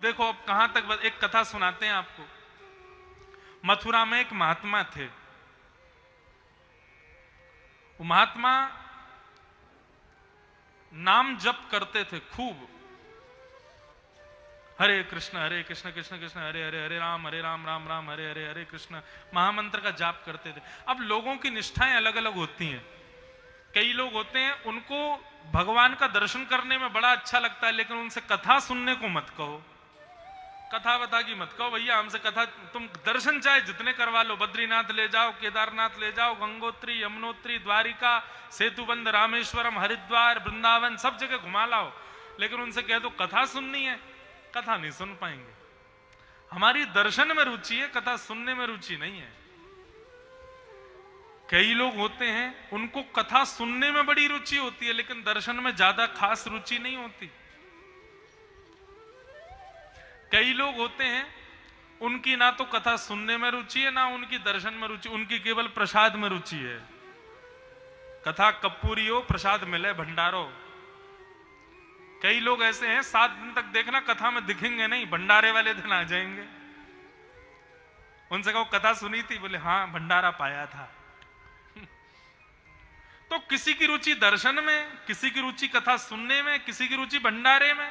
देखो अब कहां तक, एक कथा सुनाते हैं आपको। मथुरा में एक महात्मा थे। वो महात्मा नाम जप करते थे खूब। हरे कृष्ण कृष्ण कृष्ण हरे हरे, हरे राम राम राम हरे हरे, हरे कृष्ण महामंत्र का जाप करते थे। अब लोगों की निष्ठाएं अलग अलग होती हैं। कई लोग होते हैं उनको भगवान का दर्शन करने में बड़ा अच्छा लगता है, लेकिन उनसे कथा सुनने को मत कहो, कथा बता की मत कहो। भैया हमसे कथा, तुम दर्शन चाहे जितने करवा लो, बद्रीनाथ ले जाओ, केदारनाथ ले जाओ, गंगोत्री, यमुनोत्री, द्वारिका, सेतुबंद, रामेश्वरम, हरिद्वार, वृंदावन, सब जगह घुमा लाओ, लेकिन उनसे कह दो कथा सुननी है, कथा नहीं सुन पाएंगे। हमारी दर्शन में रुचि है, कथा सुनने में रुचि नहीं है। कई लोग होते हैं उनको कथा सुनने में बड़ी रुचि होती है, लेकिन दर्शन में ज्यादा खास रुचि नहीं होती। कई लोग होते हैं उनकी ना तो कथा सुनने में रुचि है, ना उनकी दर्शन में रुचि, उनकी केवल प्रसाद में रुचि है। कथा कपूरी हो, प्रसाद मिले भंडारो। कई लोग ऐसे हैं 7 दिन तक देखना कथा में दिखेंगे नहीं, भंडारे वाले दिन आ जाएंगे। उनसे कहो कथा सुनी थी, बोले हाँ भंडारा पाया था। तो किसी की रुचि दर्शन में, किसी की रुचि कथा सुनने में, किसी की रुचि भंडारे में।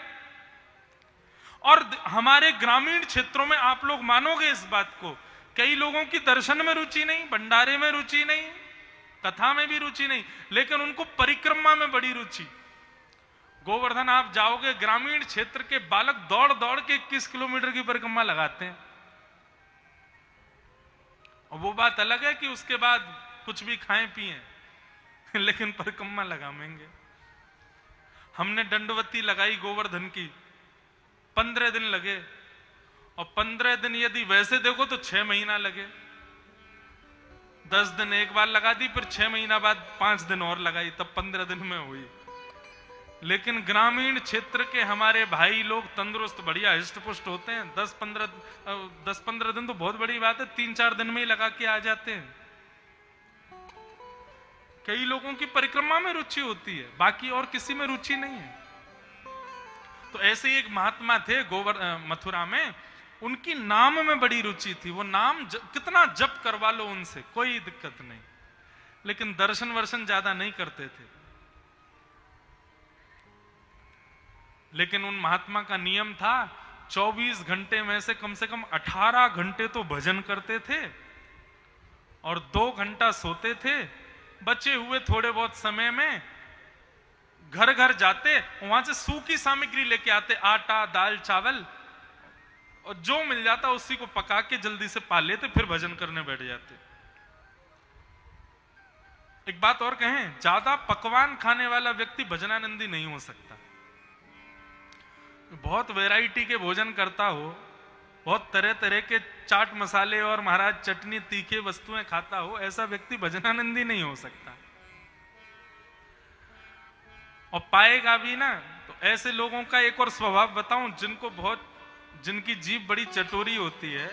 और हमारे ग्रामीण क्षेत्रों में आप लोग मानोगे इस बात को, कई लोगों की दर्शन में रुचि नहीं, भंडारे में रुचि नहीं, कथा में भी रुचि नहीं, लेकिन उनको परिक्रमा में बड़ी रुचि। गोवर्धन आप जाओगे, ग्रामीण क्षेत्र के बालक दौड़ दौड़ के 21 किलोमीटर की परिक्रमा लगाते हैं। और वो बात अलग है कि उसके बाद कुछ भी खाएं पिए, लेकिन परिक्रमा लगाएंगे। हमने दंडवती लगाई गोवर्धन की, 15 दिन लगे, और 15 दिन यदि वैसे देखो तो 6 महीना लगे। 10 दिन एक बार लगा दी, फिर 6 महीना बाद 5 दिन और लगाई, तब 15 दिन में हुई। लेकिन ग्रामीण क्षेत्र के हमारे भाई लोग तंदुरुस्त बढ़िया हिष्ट पुष्ट होते हैं। 10-15 दिन तो बहुत बड़ी बात है, 3-4 दिन में ही लगा के आ जाते हैं। कई लोगों की परिक्रमा में रुचि होती है, बाकी और किसी में रुचि नहीं है। तो ऐसे ही एक महात्मा थे मथुरा में, उनकी नाम में बड़ी रुचि थी। वो नाम कितना जप करवा लो उनसे कोई दिक्कत नहीं, लेकिन दर्शन वर्शन ज्यादा नहीं करते थे। लेकिन उन महात्मा का नियम था, 24 घंटे में से कम 18 घंटे तो भजन करते थे और 2 घंटा सोते थे। बचे हुए थोड़े बहुत समय में घर घर जाते, वहां से सूखी सामग्री लेके आते, आटा, दाल, चावल, और जो मिल जाता उसी को पका के जल्दी से पा लेते, फिर भजन करने बैठ जाते। एक बात और कहें, ज्यादा पकवान खाने वाला व्यक्ति भजनानंदी नहीं हो सकता। बहुत वैरायटी के भोजन करता हो, बहुत तरह तरह के चाट मसाले और महाराज चटनी तीखे वस्तुएं खाता हो, ऐसा व्यक्ति भजनानंदी नहीं हो सकता। और पाएगा भी ना तो ऐसे लोगों का एक और स्वभाव बताऊं, जिनकी जीभ बड़ी चटोरी होती है,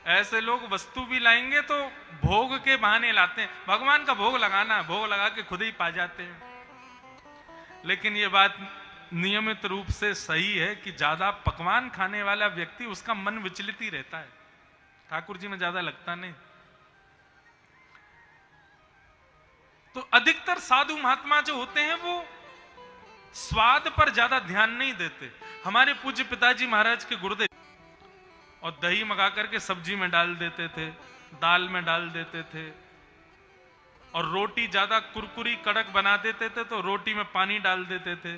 ऐसे लोग वस्तु भी लाएंगे तो भोग के बहाने लाते हैं। भगवान का भोग लगाना, भोग लगा के खुद ही पा जाते हैं। लेकिन ये बात नियमित रूप से सही है कि ज्यादा पकवान खाने वाला व्यक्ति, उसका मन विचलित ही रहता है, ठाकुर जी में ज्यादा लगता नहीं। तो अधिकतर साधु महात्मा जो होते हैं वो स्वाद पर ज्यादा ध्यान नहीं देते। हमारे पूज्य पिताजी महाराज के गुरुदेव, और दही मंगा करके सब्जी में डाल देते थे, दाल में डाल देते थे, और रोटी ज्यादा कुरकुरी कड़क बना देते थे तो रोटी में पानी डाल देते थे।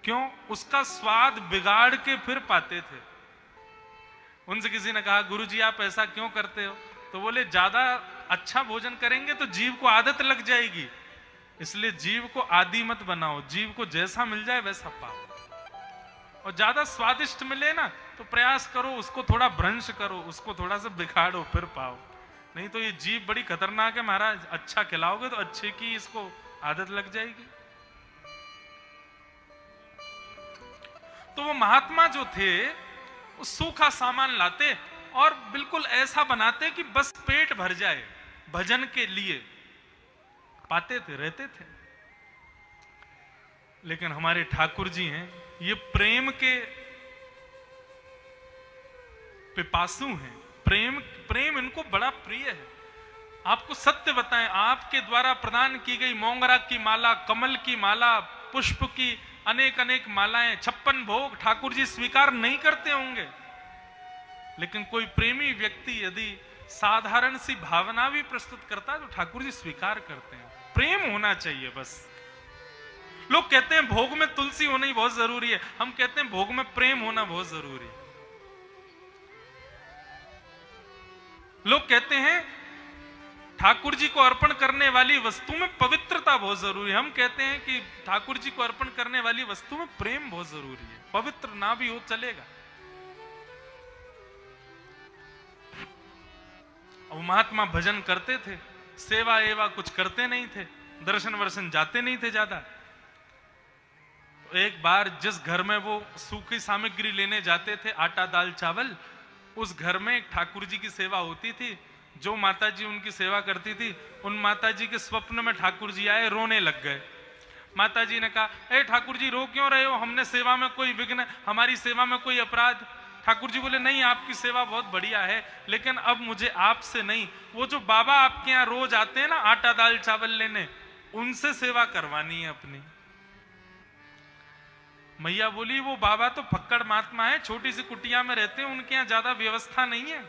क्यों? उसका स्वाद बिगाड़ के फिर पाते थे। उनसे किसी ने कहा, गुरुजी आप ऐसा क्यों करते हो? तो बोले, ज्यादा अच्छा भोजन करेंगे तो जीव को आदत लग जाएगी, इसलिए जीव को आदी मत बनाओ, जीव को जैसा मिल जाए वैसा पाओ। और ज्यादा स्वादिष्ट मिले ना तो प्रयास करो, उसको थोड़ा भ्रंश करो, उसको थोड़ा सा बिगाड़ो, फिर पाओ। नहीं तो ये जीव बड़ी खतरनाक है महाराज, अच्छा खिलाओगे तो अच्छे की इसको आदत लग जाएगी। तो वो महात्मा जो थे वो सूखा सामान लाते और बिल्कुल ऐसा बनाते कि बस पेट भर जाए, भजन के लिए पाते थे, रहते थे। लेकिन हमारे ठाकुर जी हैं, ये प्रेम के पिपासु हैं, प्रेम प्रेम इनको बड़ा प्रिय है। आपको सत्य बताएं, आपके द्वारा प्रदान की गई मोंगरा की माला, कमल की माला, पुष्प की अनेक अनेक मालाएं, 56 भोग ठाकुर जी स्वीकार नहीं करते होंगे, लेकिन कोई प्रेमी व्यक्ति यदि साधारण सी भावना भी प्रस्तुत करता है तो ठाकुर जी स्वीकार करते हैं। प्रेम होना चाहिए बस। लोग कहते हैं भोग में तुलसी होना ही बहुत जरूरी है, हम कहते हैं भोग में प्रेम होना बहुत जरूरी है। लोग कहते हैं ठाकुर जी को अर्पण करने वाली वस्तु में पवित्रता बहुत जरूरी है, हम कहते हैं कि ठाकुर जी को अर्पण करने वाली वस्तु में प्रेम बहुत जरूरी है। पवित्र ना भी हो चलेगा। अब महात्मा भजन करते थे, सेवा एवा कुछ करते नहीं थे, दर्शन वर्शन जाते नहीं थे ज्यादा। तो एक बार जिस घर में वो सूखी सामग्री लेने जाते थे, आटा दाल चावल, उस घर में एक ठाकुर जी की सेवा होती थी। जो माता जी उनकी सेवा करती थी, उन माता जी के स्वप्न में ठाकुर जी आए, रोने लग गए। माता जी ने कहा, ए ठाकुर जी रो क्यों रहे हो, हमने सेवा में कोई विघ्न, हमारी सेवा में कोई अपराध? ठाकुर जी बोले, नहीं आपकी सेवा बहुत बढ़िया है, लेकिन अब मुझे आपसे नहीं, वो जो बाबा आपके यहाँ रोज आते हैं ना आटा दाल चावल लेने, उनसे सेवा करवानी है अपनी। मैया बोली, वो बाबा तो फक्कड़ महात्मा है, छोटी सी कुटिया में रहते हैं, उनके यहाँ ज्यादा व्यवस्था नहीं है,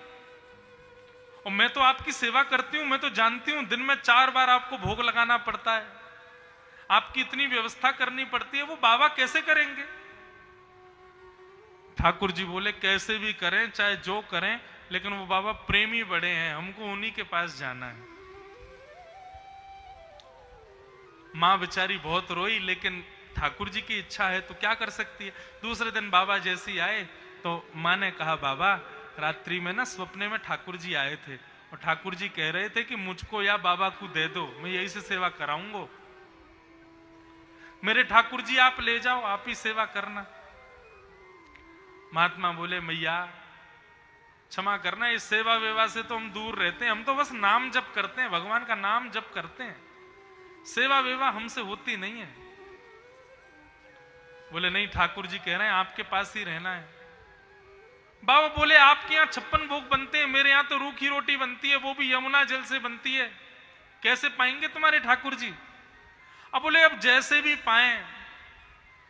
और मैं तो आपकी सेवा करती हूं, मैं तो जानती हूं दिन में 4 बार आपको भोग लगाना पड़ता है, आपकी इतनी व्यवस्था करनी पड़ती है, वो बाबा कैसे करेंगे? ठाकुर जी बोले, कैसे भी करें, चाहे जो करें, लेकिन वो बाबा प्रेमी बड़े हैं, हमको उन्हीं के पास जाना है। मां बेचारी बहुत रोई, लेकिन ठाकुर जी की इच्छा है तो क्या कर सकती है। दूसरे दिन बाबा जैसे ही आए तो मां ने कहा, बाबा रात्रि में ना स्वप्ने में ठाकुर जी आए थे, और ठाकुर जी कह रहे थे कि मुझको या बाबा को दे दो, मैं यही से सेवा कराऊंगा। मेरे ठाकुर जी आप ले जाओ, आप ही सेवा करना। महात्मा बोले, मैया क्षमा करना, इस सेवा वेवा से तो हम दूर रहते हैं, हम तो बस नाम जप करते हैं, भगवान का नाम जप करते हैं, सेवा वेवा हमसे होती नहीं है। बोले, नहीं ठाकुर जी कह रहे हैं आपके पास ही रहना है। बाबा बोले, आपके यहाँ 56 भोग बनते हैं, मेरे यहाँ तो रूखी रोटी बनती है, वो भी यमुना जल से बनती है, कैसे पाएंगे तुम्हारे ठाकुर जी? अब बोले, अब जैसे भी पाए,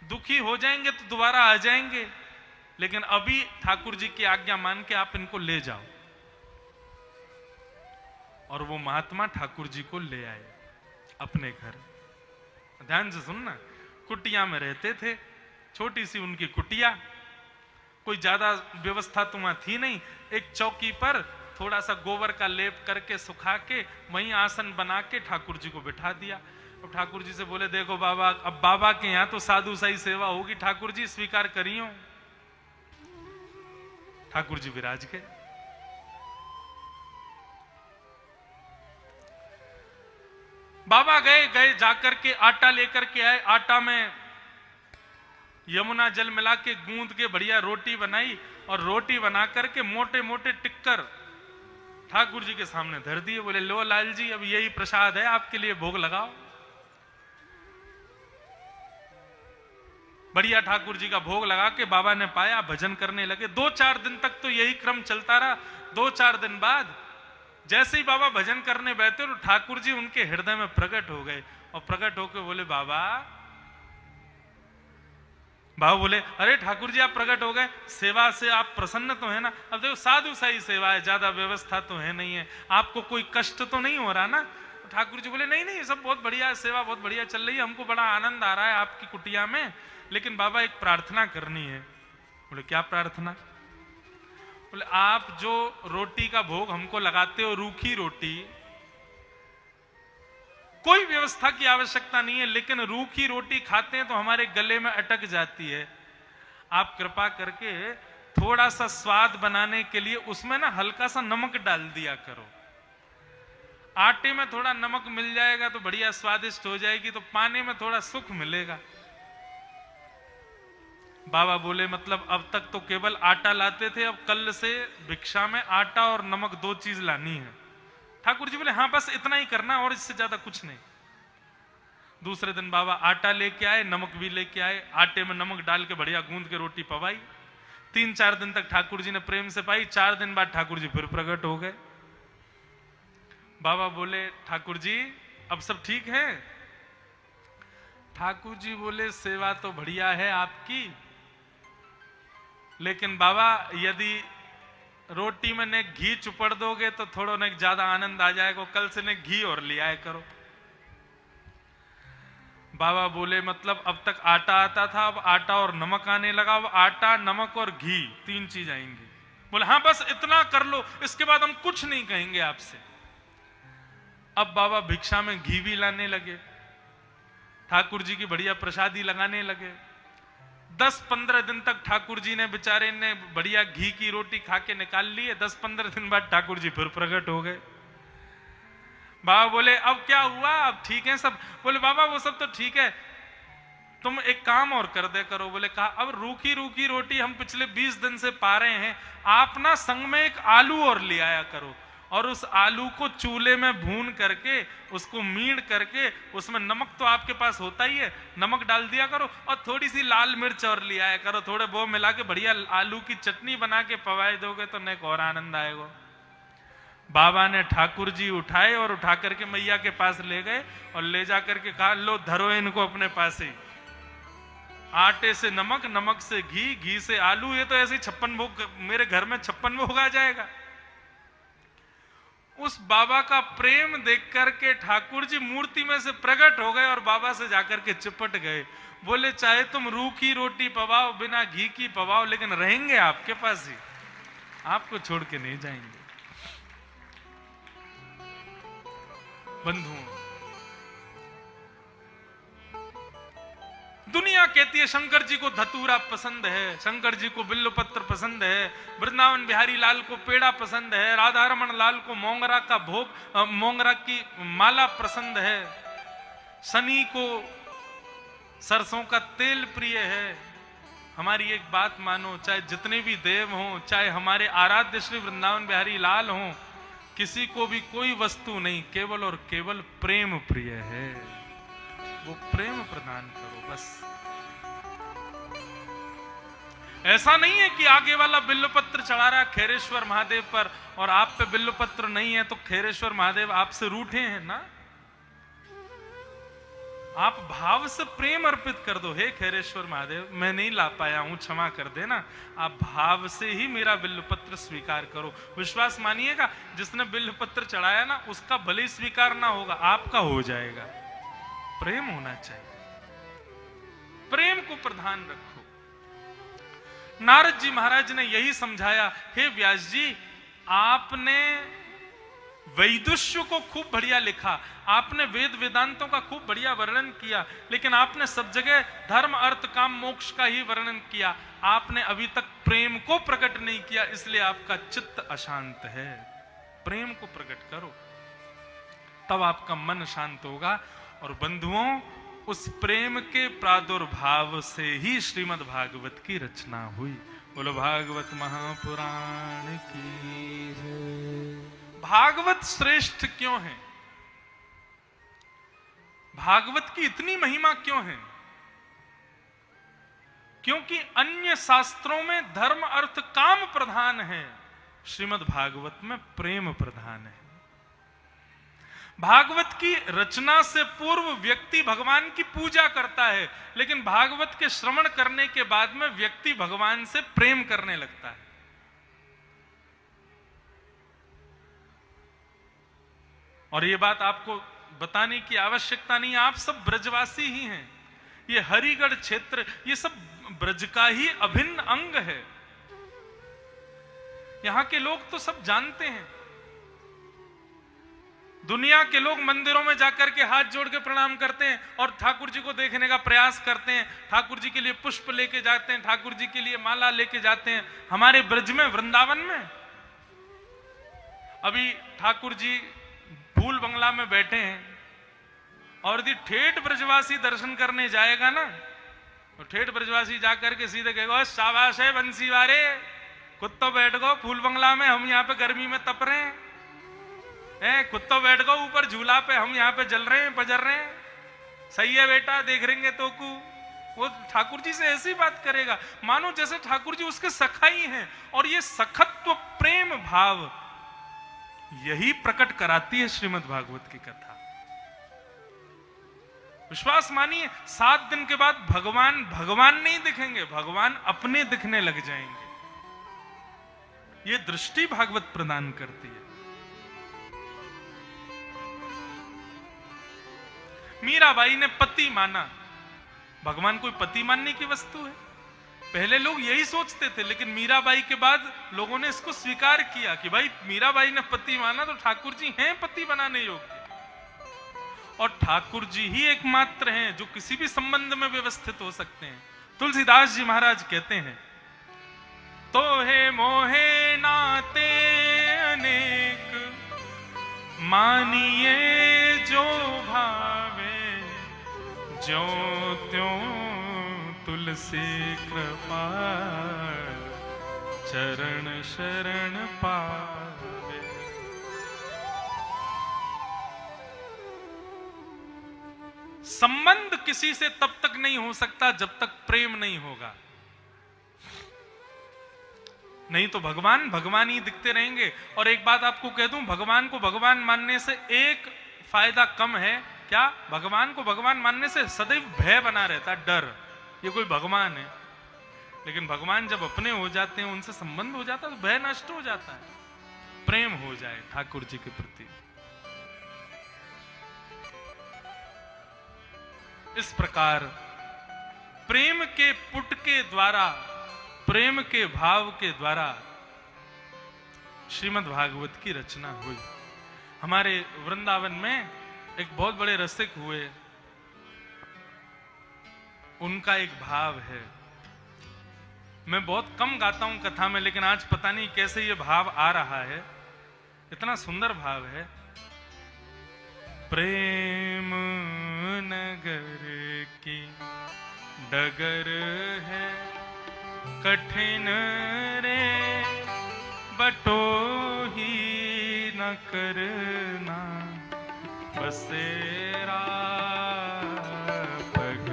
दुखी हो जाएंगे तो दोबारा आ जाएंगे, लेकिन अभी ठाकुर जी की आज्ञा मान के आप इनको ले जाओ। और वो महात्मा ठाकुर जी को ले आए अपने घर। ध्यान से सुनना, कुटिया में रहते थे, छोटी सी उनकी कुटिया, कोई ज्यादा व्यवस्था तो वहां थी नहीं। एक चौकी पर थोड़ा सा गोबर का लेप करके सुखा के वहीं आसन बना के ठाकुर जी को बिठा दिया। और ठाकुर जी से बोले, देखो बाबा, अब बाबा के यहाँ तो साधु सा ही सेवा होगी, ठाकुर जी स्वीकार करियो। ठाकुर जी विराज गए। बाबा गए जाकर के आटा लेकर के आए, आटा में यमुना जल मिला के गूंद के बढ़िया रोटी बनाई, और रोटी बना करके मोटे मोटे टिक्कर ठाकुर जी के सामने धर दिए। बोले, लो लाल जी, अब यही प्रसाद है, आपके लिए भोग लगाओ। बढ़िया ठाकुर जी का भोग लगा के बाबा ने पाया, भजन करने लगे। 2-4 दिन तक तो यही क्रम चलता रहा। 2-4 दिन बाद जैसे ही बाबा भजन करने बैठे तो ठाकुर जी उनके हृदय में प्रकट हो गए, और प्रकट होकर बोले, बाबा बोले, अरे ठाकुर जी आप प्रकट हो गए, सेवा से आप प्रसन्न तो है ना? अब देखो साधु सा ही सेवा है, ज्यादा व्यवस्था तो है नहीं है, आपको कोई कष्ट तो नहीं हो रहा ना? ठाकुर जी बोले, नहीं नहीं, सब बहुत बढ़िया है, सेवा बहुत बढ़िया चल रही है, हमको बड़ा आनंद आ रहा है आपकी कुटिया में, लेकिन बाबा एक प्रार्थना करनी है। बोले, क्या प्रार्थना? बोले, आप जो रोटी का भोग हमको लगाते हो, रूखी रोटी, कोई व्यवस्था की आवश्यकता नहीं है, लेकिन रूखी रोटी खाते हैं तो हमारे गले में अटक जाती है, आप कृपा करके थोड़ा सा स्वाद बनाने के लिए उसमें ना हल्का सा नमक डाल दिया करो। आटे में थोड़ा नमक मिल जाएगा तो बढ़िया स्वादिष्ट हो जाएगी, तो पाने में थोड़ा सुख मिलेगा। बाबा बोले, मतलब अब तक तो केवल आटा लाते थे, अब कल से भिक्षा में आटा और नमक 2 चीज लानी है। ठाकुर जी बोले, हाँ बस इतना ही करना, और इससे ज्यादा कुछ नहीं। दूसरे दिन बाबा आटा लेके आए, नमक भी लेके आए, आटे में नमक डाल के बढ़िया गूंद के रोटी पवाई। 3-4 दिन तक ठाकुर जी ने प्रेम से पाई। 4 दिन बाद ठाकुर जी फिर प्रकट हो गए। बाबा बोले ठाकुर जी अब सब ठीक है? ठाकुर जी बोले सेवा तो बढ़िया है आपकी, लेकिन बाबा यदि रोटी में ने घी चुपड़ दोगे तो थोड़ा ने ज्यादा आनंद आ जाएगा, कल से ने घी और ले आए करो। बाबा बोले मतलब अब तक आटा आता था, अब आटा और नमक आने लगा, अब आटा नमक और घी 3 चीज आएंगी। बोले हाँ बस इतना कर लो, इसके बाद हम कुछ नहीं कहेंगे आपसे। अब बाबा भिक्षा में घी भी लाने लगे, ठाकुर जी की बढ़िया प्रसादी लगाने लगे। 10-15 दिन तक ठाकुर जी ने बेचारे ने बढ़िया घी की रोटी खा के निकाल ली है। 10-15 दिन बाद ठाकुर जी फिर प्रकट हो गए। बाबा बोले अब क्या हुआ, अब ठीक है सब? बोले बाबा वो सब तो ठीक है, तुम एक काम और कर दे करो। बोले कहा? अब रूखी रूखी रोटी हम पिछले 20 दिन से पा रहे हैं, आप ना संग में एक आलू और ले आया करो, और उस आलू को चूल्हे में भून करके उसको मीड़ करके उसमें नमक तो आपके पास होता ही है, नमक डाल दिया करो, और थोड़ी सी लाल मिर्च और ले आया करो, थोड़े वो मिला के बढ़िया आलू की चटनी बना के पवाए दोगे तो नेक और आनंद आएगा। बाबा ने ठाकुर जी उठाए और उठा करके मैया के पास ले गए और ले जा करके कहा लो धरो इनको अपने पास ही। आटे से नमक, नमक से घी, घी से आलू, ये तो ऐसे 56 भोग मेरे घर में 56 भोग आ जाएगा। उस बाबा का प्रेम देख करके ठाकुर जी मूर्ति में से प्रकट हो गए और बाबा से जाकर के चिपट गए। बोले चाहे तुम रूखी रोटी पवाओ, बिना घी की पवाओ, लेकिन रहेंगे आपके पास ही, आपको छोड़ के नहीं जाएंगे। बंधुओं, दुनिया कहती है शंकर जी को धतूरा पसंद है, शंकर जी को बिल्व पत्र पसंद है, वृंदावन बिहारी लाल को पेड़ा पसंद है, राधा रमन लाल को मोंगरा का भोग, मोंगरा की माला पसंद है, शनि को सरसों का तेल प्रिय है। हमारी एक बात मानो, चाहे जितने भी देव हों, चाहे हमारे आराध्य श्री वृंदावन बिहारी लाल हों, किसी को भी कोई वस्तु नहीं, केवल और केवल प्रेम प्रिय है। वो प्रेम प्रदान करो बस। ऐसा नहीं है कि आगे वाला बिल्वपत्र चढ़ा रहा है खैरेश्वर महादेव पर और आप पे बिल्वपत्र नहीं है तो खैरेश्वर महादेव आपसे रूठे हैं ना। आप भाव से प्रेम अर्पित कर दो, हे खैरेश्वर महादेव मैं नहीं ला पाया हूं, क्षमा कर देना। आप भाव से ही मेरा बिल्वपत्र स्वीकार करो। विश्वास मानिएगा, जिसने बिल्वपत्र चढ़ाया ना उसका भले ही स्वीकार ना होगा, आपका हो जाएगा। प्रेम होना चाहिए, प्रेम को प्रधान रखो। नारद जी महाराज ने यही समझाया। हे व्यास जी, आपने वैदुष्य को खूब बढ़िया लिखा, आपने वेद वेदांतों का खूब बढ़िया वर्णन किया, लेकिन आपने सब जगह धर्म अर्थ काम मोक्ष का ही वर्णन किया, आपने अभी तक प्रेम को प्रकट नहीं किया, इसलिए आपका चित्त अशांत है। प्रेम को प्रकट करो, तब आपका मन शांत होगा। और बंधुओं, उस प्रेम के प्रादुर्भाव से ही श्रीमद् भागवत की रचना हुई। बोलो भागवत महापुराण की जय। भागवत श्रेष्ठ क्यों है? भागवत की इतनी महिमा क्यों है? क्योंकि अन्य शास्त्रों में धर्म अर्थ काम प्रधान है, श्रीमद् भागवत में प्रेम प्रधान है। भागवत की रचना से पूर्व व्यक्ति भगवान की पूजा करता है, लेकिन भागवत के श्रवण करने के बाद में व्यक्ति भगवान से प्रेम करने लगता है। और ये बात आपको बताने की आवश्यकता नहीं, आप सब ब्रजवासी ही हैं। ये हरिगढ़ क्षेत्र, ये सब ब्रज का ही अभिन्न अंग है। यहां के लोग तो सब जानते हैं। दुनिया के लोग मंदिरों में जाकर के हाथ जोड़ के प्रणाम करते हैं और ठाकुर जी को देखने का प्रयास करते हैं, ठाकुर जी के लिए पुष्प लेके जाते हैं, ठाकुर जी के लिए माला लेके जाते हैं। हमारे ब्रज में, वृंदावन में अभी ठाकुर जी फूल बंगला में बैठे हैं और यदि ठेठ ब्रजवासी दर्शन करने जाएगा ना, तो ठेठ ब्रजवासी जाकर के सीधे कहेगा शाबाश है बंसी वारे, कुत्तो बैठ गो फूल बंगला में, हम यहाँ पे गर्मी में तप रहे हैं, कुत्तो बैठ गो ऊपर झूला पे, हम यहाँ पे जल रहे हैं, बजर रहे हैं, सही है बेटा देख रहेंगे तो कु वो ठाकुर जी से ऐसी बात करेगा मानो जैसे ठाकुर जी उसके सखा ही हैं। और ये सखत्व प्रेम भाव यही प्रकट कराती है श्रीमद् भागवत की कथा। विश्वास मानिए 7 दिन के बाद भगवान नहीं दिखेंगे, भगवान अपने दिखने लग जाएंगे। ये दृष्टि भागवत प्रदान करती है। मीराबाई ने पति माना, भगवान कोई पति मानने की वस्तु है? पहले लोग यही सोचते थे, लेकिन मीराबाई के बाद लोगों ने इसको स्वीकार किया कि भाई मीराबाई ने पति माना तो ठाकुर जी हैं पति बनाने योग्य। और ठाकुर जी ही एकमात्र हैं जो किसी भी संबंध में व्यवस्थित हो सकते हैं। तुलसीदास जी महाराज कहते हैं, तो है मोहे नाते अनेक, मानिए जो भावे, ज्यों त्यों तुलसी कृपाल, चरण शरण पावे। संबंध किसी से तब तक नहीं हो सकता जब तक प्रेम नहीं होगा। नहीं तो भगवान ही दिखते रहेंगे। और एक बात आपको कह दूं, भगवान को भगवान मानने से एक फायदा कम है। क्या? भगवान को भगवान मानने से सदैव भय बना रहता, डर, ये कोई भगवान है। लेकिन भगवान जब अपने हो जाते हैं, उनसे संबंध हो जाता है, तो भय नष्ट हो जाता है, प्रेम हो जाए ठाकुर जी के प्रति। इस प्रकार प्रेम के पुट के द्वारा, प्रेम के भाव के द्वारा श्रीमद् भागवत की रचना हुई। हमारे वृंदावन में एक बहुत बड़े रसिक हुए, उनका एक भाव है। मैं बहुत कम गाता हूं कथा में, लेकिन आज पता नहीं कैसे ये भाव आ रहा है, इतना सुंदर भाव है। प्रेम नगर की डगर है कठिन रे, बटोही न करना बसेरा, पग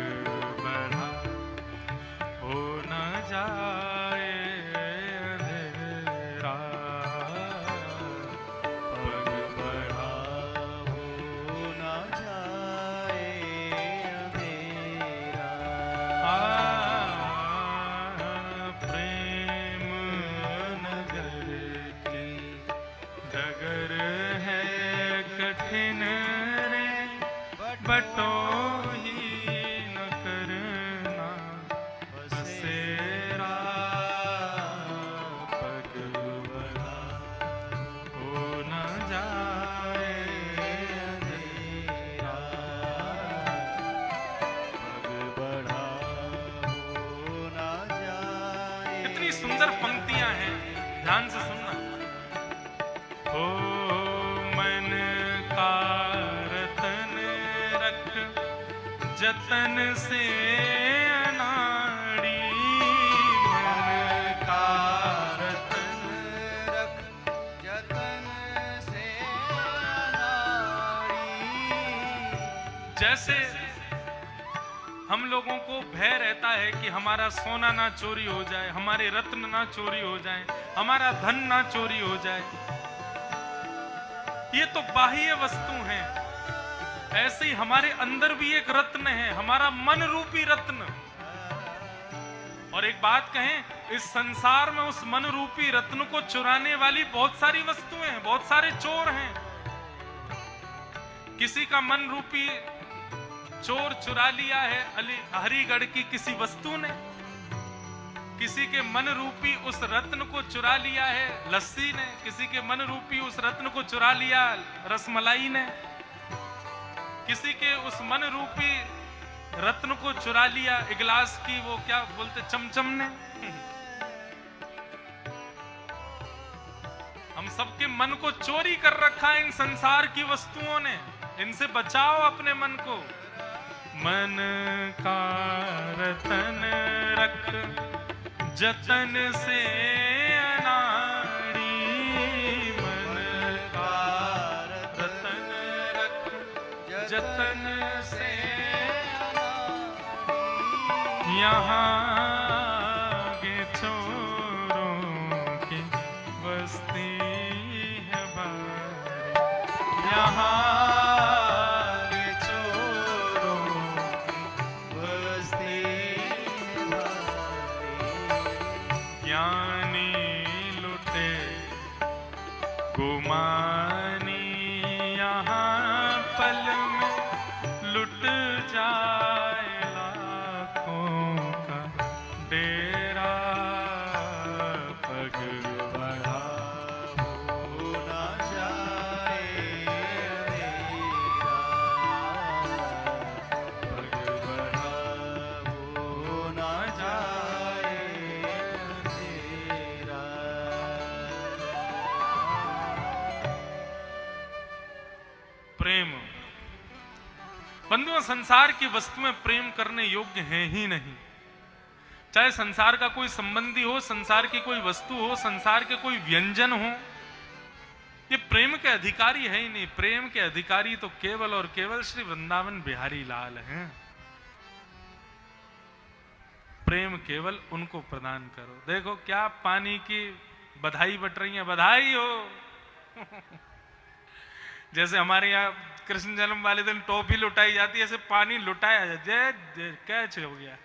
बढ़ा हो न जाए अंधेरा, पग बढ़ा हो न जाए अंधेरा। प्रेम नगर की डगर है कठिन रे, बटोही न करना बसेरा, पग बढ़ा हो न जाए अंधेरा, पग बढ़ा हो न जाए। इतनी सुंदर पंक्तियां हैं, ध्यान से सुनना। हो मन का रतन रख जतन से अनाड़ी, मन का रतन रख जतन से अनाड़ी। जैसे हम लोगों को भय रहता है कि हमारा सोना ना चोरी हो जाए, हमारे रत्न ना चोरी हो जाए, हमारा धन ना चोरी हो जाए, ये तो बाह्य वस्तु हैं। ऐसे ही हमारे अंदर भी एक रत्न है, हमारा मन रूपी रत्न। और एक बात कहें, इस संसार में उस मन रूपी रत्न को चुराने वाली बहुत सारी वस्तुएं हैं, बहुत सारे चोर हैं। किसी का मन रूपी चोर चुरा लिया है हरिगढ़ की किसी वस्तु ने, किसी के मन रूपी उस रत्न को चुरा लिया है लस्सी ने, किसी के मन रूपी उस रत्न को चुरा लिया रसमलाई ने, किसी के उस मन रूपी रत्न को चुरा लिया एक गिलास की वो क्या बोलते चमचम ने। हम सबके मन को चोरी कर रखा है इन संसार की वस्तुओं ने, इनसे बचाओ अपने मन को। मन का रतन रख जतन से अनाड़ी, मन का रतन रख जतन से अनाड़ी। यहाँ के छोरों की बस्ती है बारी, यहाँ के छोरों की बस्ती है बारी। ज्ञानी लुटे गुमानी यहाँ पल में लुट जाए लाखों का डेरा, पग बढ़ा हो ना जाए अंधेरा, पग बढ़ा हो ना जाए अंधेरा। प्रेम बंधुओं, संसार की वस्तुएं प्रेम करने योग्य हैं ही नहीं। चाहे संसार का कोई संबंधी हो, संसार की कोई वस्तु हो, संसार के कोई व्यंजन हो, ये प्रेम के अधिकारी है ही नहीं। प्रेम के अधिकारी तो केवल और केवल श्री वृंदावन बिहारी लाल हैं। प्रेम केवल उनको प्रदान करो। देखो क्या पानी की बधाई बट रही है, बधाई हो। जैसे हमारे यहाँ कृष्ण जन्म वाले दिन टॉफी लुटाई जाती है, ऐसे पानी लुटाया जाए। जय जय कैच हो गया।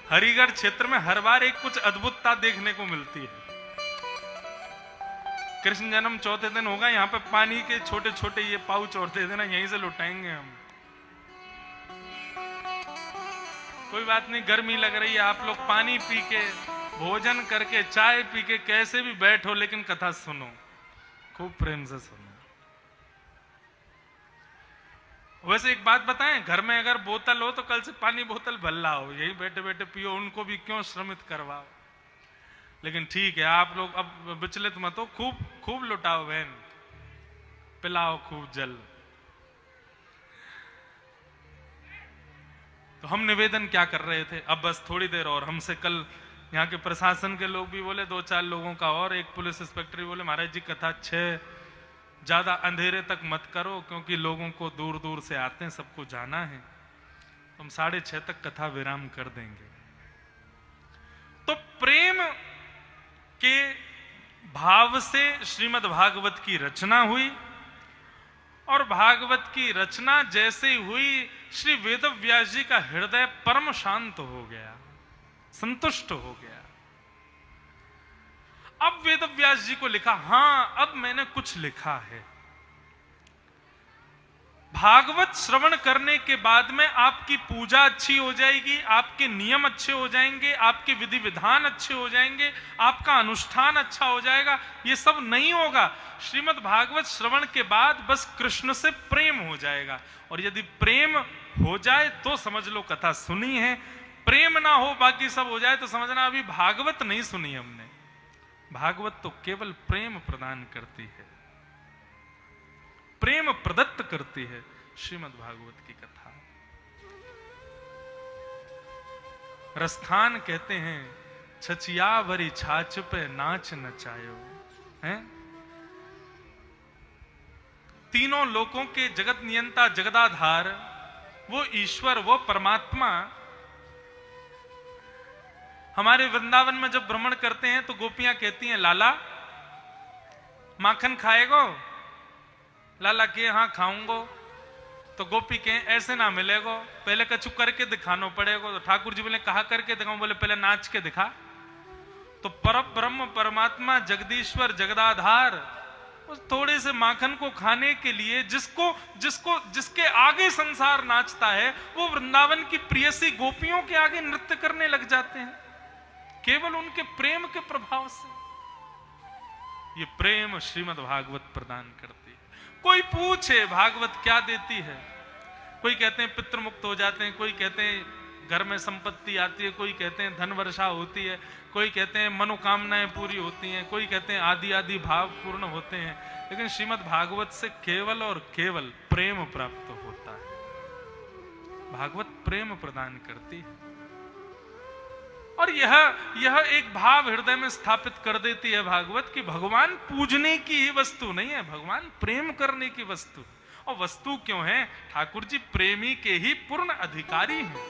हरिगढ़ क्षेत्र में हर बार एक कुछ अद्भुतता देखने को मिलती है। कृष्ण जन्म चौथे दिन होगा, यहाँ पे पानी के छोटे छोटे ये पाउच और दे देना, यहीं से लुटाएंगे हम। कोई बात नहीं, गर्मी लग रही है, आप लोग पानी पी के, भोजन करके, चाय पी के कैसे भी बैठो, लेकिन कथा सुनो, खूब प्रेम से सुनो। वैसे एक बात बताएं, घर में अगर बोतल हो तो कल से पानी बोतल भल्ला हो, यही बैठे बैठे पियो, उनको भी क्यों श्रमित करवाओ। लेकिन ठीक है, आप लोग अब विचलित मत हो, खूब खूब लुटाओ बहन, पिलाओ खूब जल। तो हम निवेदन क्या कर रहे थे, अब बस थोड़ी देर और हमसे कल यहाँ के प्रशासन के लोग भी बोले, 2-4 लोगों का और, एक पुलिस इंस्पेक्टर बोले महाराज जी कथा 6 ज्यादा अंधेरे तक मत करो, क्योंकि लोगों को दूर दूर से आते हैं, सबको जाना है। हम 6:30 तक कथा विराम कर देंगे। तो प्रेम के भाव से श्रीमद् भागवत की रचना हुई, और भागवत की रचना जैसे हुई, श्री वेदव्यास जी का हृदय परम शांत हो गया, संतुष्ट हो गया। अब वेदव्यास जी को लिखा, हां अब मैंने कुछ लिखा है। भागवत श्रवण करने के बाद में आपकी पूजा अच्छी हो जाएगी, आपके नियम अच्छे हो जाएंगे, आपके विधि विधान अच्छे हो जाएंगे, आपका अनुष्ठान अच्छा हो जाएगा। ये सब नहीं होगा। श्रीमद् भागवत श्रवण के बाद बस कृष्ण से प्रेम हो जाएगा, और यदि प्रेम हो जाए तो समझ लो कथा सुनी है। प्रेम ना हो, बाकी सब हो जाए, तो समझना अभी भागवत नहीं सुनी हमने। भागवत तो केवल प्रेम प्रदान करती है, प्रेम प्रदत्त करती है श्रीमद् भागवत की कथा। रसखान कहते हैं, छचियावरी छाछ पे नाच नचायो हैं। तीनों लोकों के जगत नियंता, जगदाधार, वो ईश्वर, वो परमात्मा हमारे वृंदावन में जब भ्रमण करते हैं तो गोपियां कहती हैं, लाला माखन खाएगो? लाला के हाँ खाऊंगो। तो गोपी के ऐसे ना मिलेगो, पहले कछु करके दिखानो पड़ेगो। तो ठाकुर जी बोले कहा करके दिखाऊं? बोले पहले नाच के दिखा। तो पर ब्रह्म परमात्मा जगदीश्वर जगदाधार उस थोड़े से माखन को खाने के लिए जिसके आगे संसार नाचता है, वो वृंदावन की प्रियसी गोपियों के आगे नृत्य करने लग जाते हैं, केवल उनके प्रेम के प्रभाव से। ये प्रेम श्रीमद् भागवत प्रदान करती है। कोई पूछे भागवत क्या देती है? कोई कहते हैं पितृ मुक्त हो जाते हैं, कोई कहते हैं घर में संपत्ति आती है, कोई कहते हैं धन वर्षा होती है, कोई कहते हैं मनोकामनाएं पूरी होती हैं, कोई कहते हैं आदि आदि भाव पूर्ण होते हैं। लेकिन श्रीमद् भागवत से केवल और केवल प्रेम प्राप्त होता है। भागवत प्रेम प्रदान करती है, और यह एक भाव हृदय में स्थापित कर देती है भागवत कि भगवान पूजने की ही वस्तु नहीं है, भगवान प्रेम करने की वस्तु। और वस्तु क्यों है? ठाकुर जी प्रेमी के ही पूर्ण अधिकारी हैं।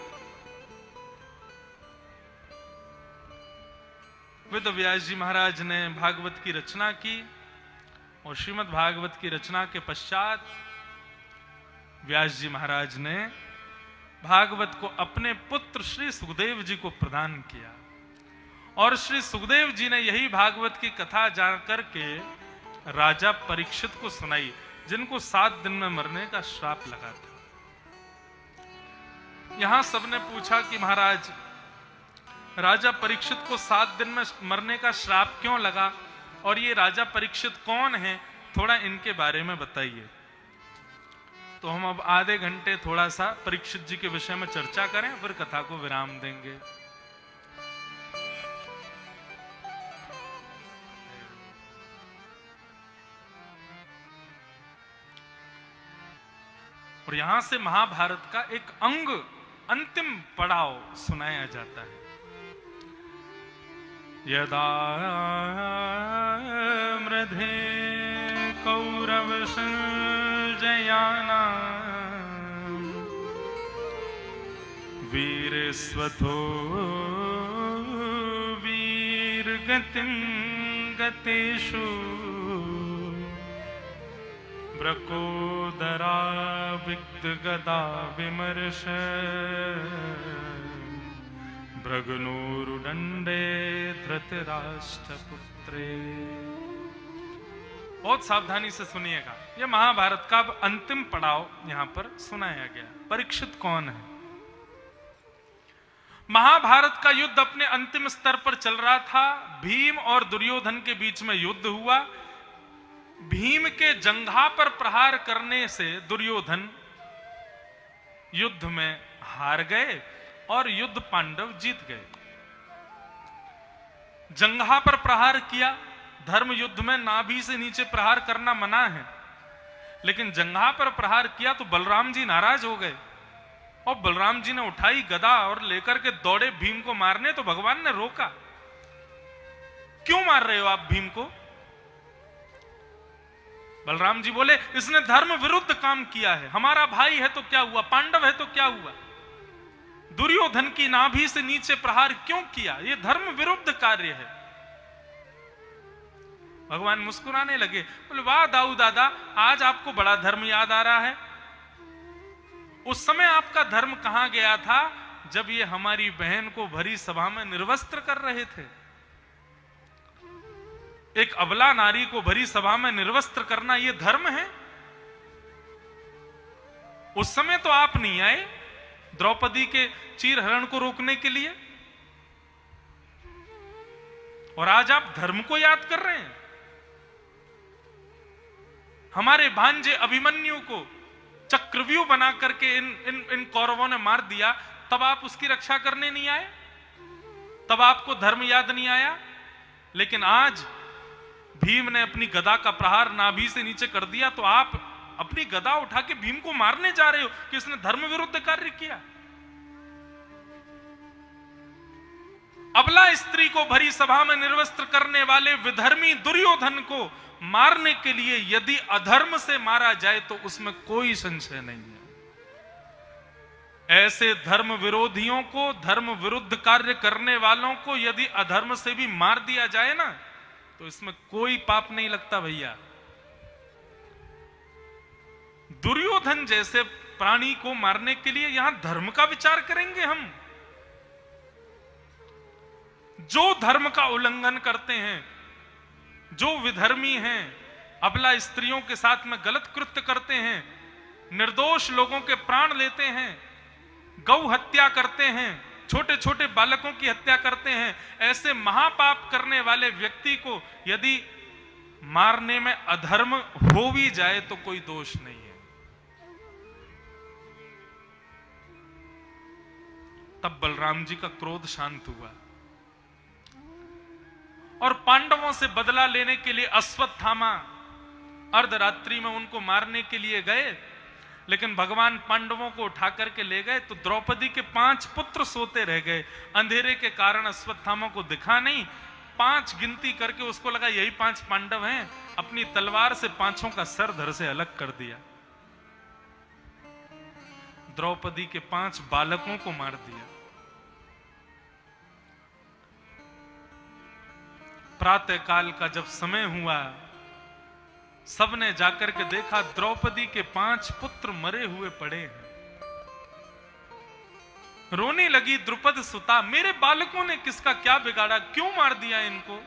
वेद व्यास जी महाराज ने भागवत की रचना की और श्रीमद् भागवत की रचना के पश्चात व्यास जी महाराज ने भागवत को अपने पुत्र श्री सुखदेव जी को प्रदान किया और श्री सुखदेव जी ने यही भागवत की कथा जानकर के राजा परीक्षित को सुनाई, जिनको 7 दिन में मरने का श्राप लगा था। यहां सबने पूछा कि महाराज राजा परीक्षित को 7 दिन में मरने का श्राप क्यों लगा और ये राजा परीक्षित कौन है, थोड़ा इनके बारे में बताइए। तो हम अब आधे घंटे थोड़ा सा परीक्षित जी के विषय में चर्चा करें, फिर कथा को विराम देंगे। और यहां से महाभारत का एक अंग अंतिम पड़ाव सुनाया जाता है। यदा मृधे कौरव संजयाना वीर स्वथो वीर गतिं गतेषु ब्रकोदरा विक्त गदा विमर्श भृगनोरुदंडे धृतराष्ट्रपुत्रे। बहुत सावधानी से सुनिएगा, यह महाभारत का अंतिम पड़ाव यहां पर सुनाया गया। परीक्षित कौन है? महाभारत का युद्ध अपने अंतिम स्तर पर चल रहा था। भीम और दुर्योधन के बीच में युद्ध हुआ। भीम के जंघा पर प्रहार करने से दुर्योधन युद्ध में हार गए और युद्ध पांडव जीत गए। जंघा पर प्रहार किया। धर्म युद्ध में नाभि से नीचे प्रहार करना मना है, लेकिन जंघा पर प्रहार किया तो बलराम जी नाराज हो गए और बलराम जी ने उठाई गदा और लेकर के दौड़े भीम को मारने। तो भगवान ने रोका, क्यों मार रहे हो आप भीम को? बलराम जी बोले, इसने धर्म विरुद्ध काम किया है। हमारा भाई है तो क्या हुआ, पांडव है तो क्या हुआ, दुर्योधन की नाभि से नीचे प्रहार क्यों किया? यह धर्म विरुद्ध कार्य है। भगवान मुस्कुराने लगे, बोले वाह दाऊ दादा, आज आपको बड़ा धर्म याद आ रहा है। उस समय आपका धर्म कहां गया था जब ये हमारी बहन को भरी सभा में निर्वस्त्र कर रहे थे। एक अबला नारी को भरी सभा में निर्वस्त्र करना यह धर्म है? उस समय तो आप नहीं आए द्रौपदी के चीरहरण को रोकने के लिए, और आज आप धर्म को याद कर रहे हैं। हमारे भांजे अभिमन्यु को चक्रव्यूह बना करके इन कौरवों ने मार दिया, तब आप उसकी रक्षा करने नहीं आए, तब आपको धर्म याद नहीं आया। लेकिन आज भीम ने अपनी गदा का प्रहार नाभि से नीचे कर दिया तो आप अपनी गदा उठा के भीम को मारने जा रहे हो कि इसने धर्म विरुद्ध कार्य किया। अबला स्त्री को भरी सभा में निर्वस्त्र करने वाले विधर्मी दुर्योधन को मारने के लिए यदि अधर्म से मारा जाए तो उसमें कोई संशय नहीं है। ऐसे धर्म विरोधियों को, धर्म विरुद्ध कार्य करने वालों को यदि अधर्म से भी मार दिया जाए ना तो इसमें कोई पाप नहीं लगता भैया। दुर्योधन जैसे प्राणी को मारने के लिए यहां धर्म का विचार करेंगे हम? जो धर्म का उल्लंघन करते हैं, जो विधर्मी हैं, अबला स्त्रियों के साथ में गलत कृत्य करते हैं, निर्दोष लोगों के प्राण लेते हैं, गौ हत्या करते हैं, छोटे छोटे बालकों की हत्या करते हैं, ऐसे महापाप करने वाले व्यक्ति को यदि मारने में अधर्म हो भी जाए तो कोई दोष नहीं है। तब बलराम जी का क्रोध शांत हुआ और पांडवों से बदला लेने के लिए अश्वत्थामा अर्धरात्रि में उनको मारने के लिए गए, लेकिन भगवान पांडवों को उठा करके ले गए तो द्रौपदी के 5 पुत्र सोते रह गए। अंधेरे के कारण अश्वत्थामा को दिखा नहीं, 5 गिनती करके उसको लगा यही 5 पांडव हैं, अपनी तलवार से 5 का सर धड़ से अलग कर दिया। द्रौपदी के 5 बालकों को मार दिया। प्रातः काल का जब समय हुआ, सबने जाकर के देखा द्रौपदी के 5 पुत्र मरे हुए पड़े हैं। रोने लगी द्रुपद सुता, मेरे बालकों ने किसका क्या बिगाड़ा, क्यों मार दिया इनको।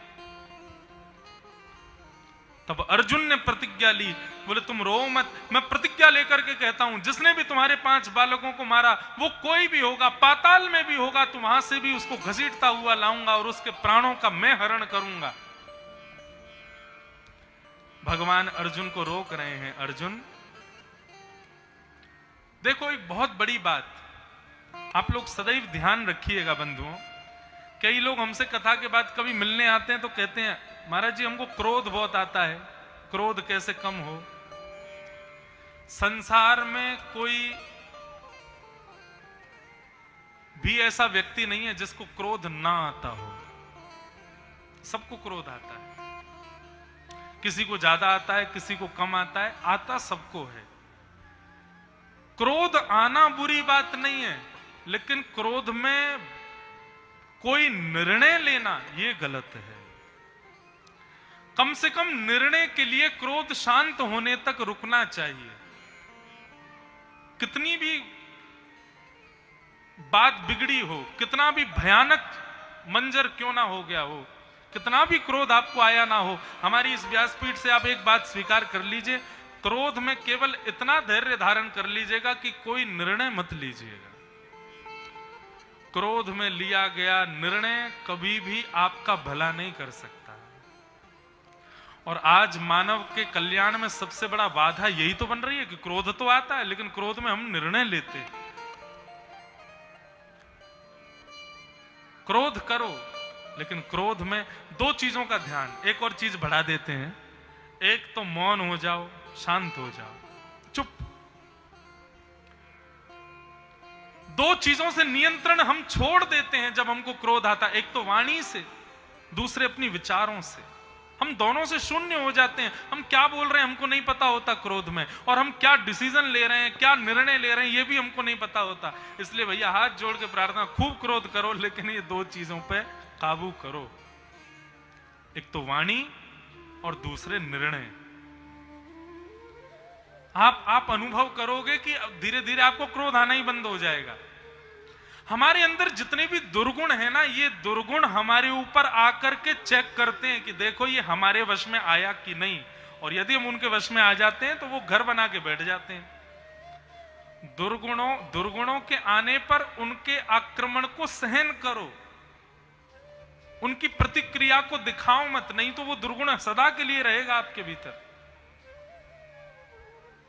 तब अर्जुन ने प्रतिज्ञा ली, बोले तुम रो मत, मैं प्रतिज्ञा लेकर के कहता हूं, जिसने भी तुम्हारे 5 बालकों को मारा वो कोई भी होगा, पाताल में भी होगा, तो वहां से भी उसको घसीटता हुआ लाऊंगा और उसके प्राणों का मैं हरण करूंगा। भगवान अर्जुन को रोक रहे हैं, अर्जुन देखो एक बहुत बड़ी बात आप लोग सदैव ध्यान रखिएगा बंधुओं। कई लोग हमसे कथा के बाद कभी मिलने आते हैं तो कहते हैं महाराज जी हमको क्रोध बहुत आता है, क्रोध कैसे कम हो। संसार में कोई भी ऐसा व्यक्ति नहीं है जिसको क्रोध ना आता हो, सबको क्रोध आता है। किसी को ज्यादा आता है, किसी को कम आता है, आता सबको है। क्रोध आना बुरी बात नहीं है, लेकिन क्रोध में कोई निर्णय लेना यह गलत है। कम से कम निर्णय के लिए क्रोध शांत होने तक रुकना चाहिए। कितनी भी बात बिगड़ी हो, कितना भी भयानक मंजर क्यों ना हो गया हो, कितना भी क्रोध आपको आया ना हो, हमारी इस व्यासपीठ से आप एक बात स्वीकार कर लीजिए, क्रोध में केवल इतना धैर्य धारण कर लीजिएगा कि कोई निर्णय मत लीजिएगा। क्रोध में लिया गया निर्णय कभी भी आपका भला नहीं कर सकता। और आज मानव के कल्याण में सबसे बड़ा बाधा यही तो बन रही है कि क्रोध तो आता है लेकिन क्रोध में हम निर्णय लेते हैं। क्रोध करो लेकिन क्रोध में 2 चीजों का ध्यान, एक और चीज बढ़ा देते हैं, एक तो मौन हो जाओ, शांत हो जाओ, चुप। 2 चीजों से नियंत्रण हम छोड़ देते हैं जब हमको क्रोध आता है, एक तो वाणी से, दूसरे अपनी विचारों से। हम दोनों से शून्य हो जाते हैं। हम क्या बोल रहे हैं हमको नहीं पता होता क्रोध में, और हम क्या डिसीजन ले रहे हैं, क्या निर्णय ले रहे हैं, ये भी हमको नहीं पता होता। इसलिए भैया हाथ जोड़ के प्रार्थना, खूब क्रोध करो लेकिन ये 2 चीजों पे काबू करो, एक तो वाणी और दूसरे निर्णय। आप अनुभव करोगे कि धीरे धीरे आपको क्रोध आना ही बंद हो जाएगा। हमारे अंदर जितने भी दुर्गुण है ना, ये दुर्गुण हमारे ऊपर आकर के चेक करते हैं कि देखो ये हमारे वश में आया कि नहीं, और यदि हम उनके वश में आ जाते हैं तो वो घर बना के बैठ जाते हैं। दुर्गुणों के आने पर उनके आक्रमण को सहन करो, उनकी प्रतिक्रिया को दिखाओ मत, नहीं तो वो दुर्गुण सदा के लिए रहेगा आपके भीतर।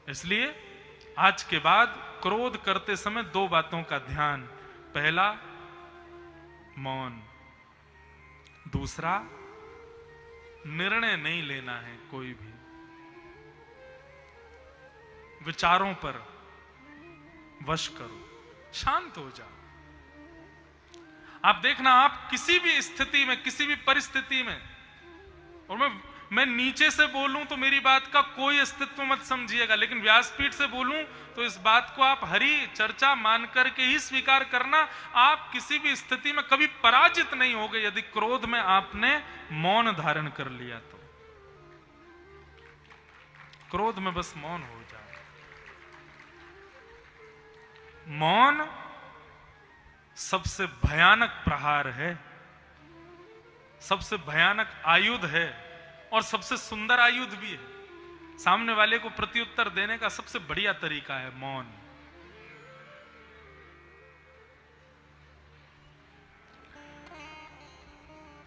इसलिए आज के बाद क्रोध करते समय 2 बातों का ध्यान, पहला मौन, दूसरा निर्णय नहीं लेना है कोई भी, विचारों पर वश करो, शांत हो जाओ। आप देखना, आप किसी भी स्थिति में, किसी भी परिस्थिति में, और मैं नीचे से बोलूं तो मेरी बात का कोई अस्तित्व मत समझिएगा, लेकिन व्यासपीठ से बोलूं तो इस बात को आप हरी चर्चा मान करके ही स्वीकार करना। आप किसी भी स्थिति में कभी पराजित नहीं होगे यदि क्रोध में आपने मौन धारण कर लिया तो। क्रोध में बस मौन हो जाए। मौन सबसे भयानक प्रहार है, सबसे भयानक आयुध है, और सबसे सुंदर आयुध भी है। सामने वाले को प्रत्युत्तर देने का सबसे बढ़िया तरीका है मौन।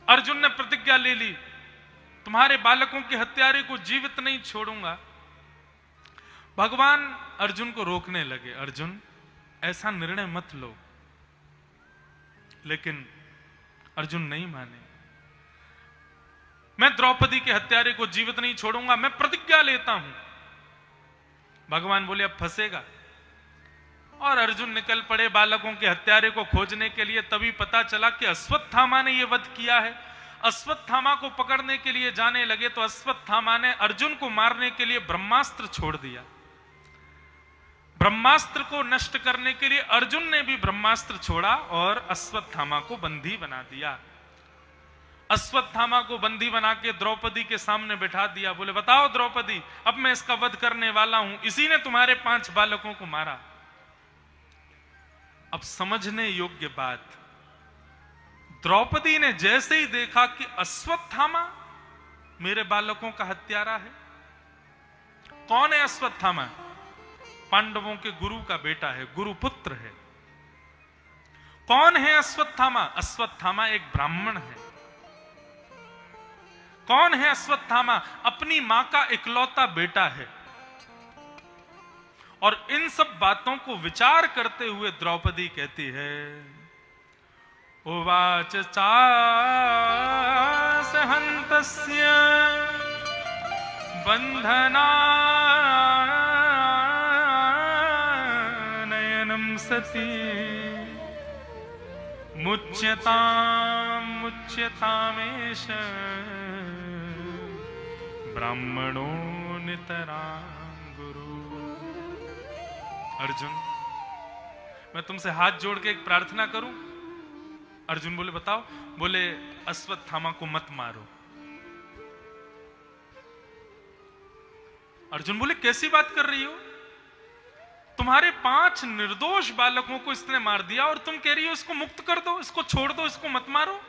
अर्जुन ने प्रतिज्ञा ले ली, तुम्हारे बालकों के हत्यारे को जीवित नहीं छोड़ूंगा। भगवान अर्जुन को रोकने लगे, अर्जुन ऐसा निर्णय मत लो, लेकिन अर्जुन नहीं माने। मैं द्रौपदी के हत्यारे को जीवित नहीं छोड़ूंगा, मैं प्रतिज्ञा लेता हूं। भगवान बोले अब फंसेगा, और अर्जुन निकल पड़े बालकों के हत्यारे को खोजने के लिए। तभी पता चला कि अश्वत्थामा ने यह वध किया है। अश्वत्थामा को पकड़ने के लिए जाने लगे तो अश्वत्थामा ने अर्जुन को मारने के लिए ब्रह्मास्त्र छोड़ दिया। ब्रह्मास्त्र को नष्ट करने के लिए अर्जुन ने भी ब्रह्मास्त्र छोड़ा और अश्वत्थामा को बंदी बना दिया। अश्वत्थामा को बंदी बना के द्रौपदी के सामने बैठा दिया। बोले बताओ द्रौपदी, अब मैं इसका वध करने वाला हूं, इसी ने तुम्हारे 5 बालकों को मारा। अब समझने योग्य बात, द्रौपदी ने जैसे ही देखा कि अश्वत्थामा मेरे बालकों का हत्यारा है। कौन है अश्वत्थामा? पांडवों के गुरु का बेटा है, गुरुपुत्र है। कौन है अश्वत्थामा? अश्वत्थामा एक ब्राह्मण है। कौन है अश्वत्थामा? अपनी मां का इकलौता बेटा है। और इन सब बातों को विचार करते हुए द्रौपदी कहती है, उवाच चास हन्तस्य बंधनानयनं सती मुच्यतामेष ब्राह्मणो नितरां गुरु। अर्जुन, मैं तुमसे हाथ जोड़ के एक प्रार्थना करूं? अर्जुन बोले बताओ। बोले अश्वत्थामा को मत मारो। अर्जुन बोले कैसी बात कर रही हो? तुम्हारे 5 निर्दोष बालकों को इसने मार दिया और तुम कह रही हो इसको मुक्त कर दो, इसको छोड़ दो, इसको मत मारो।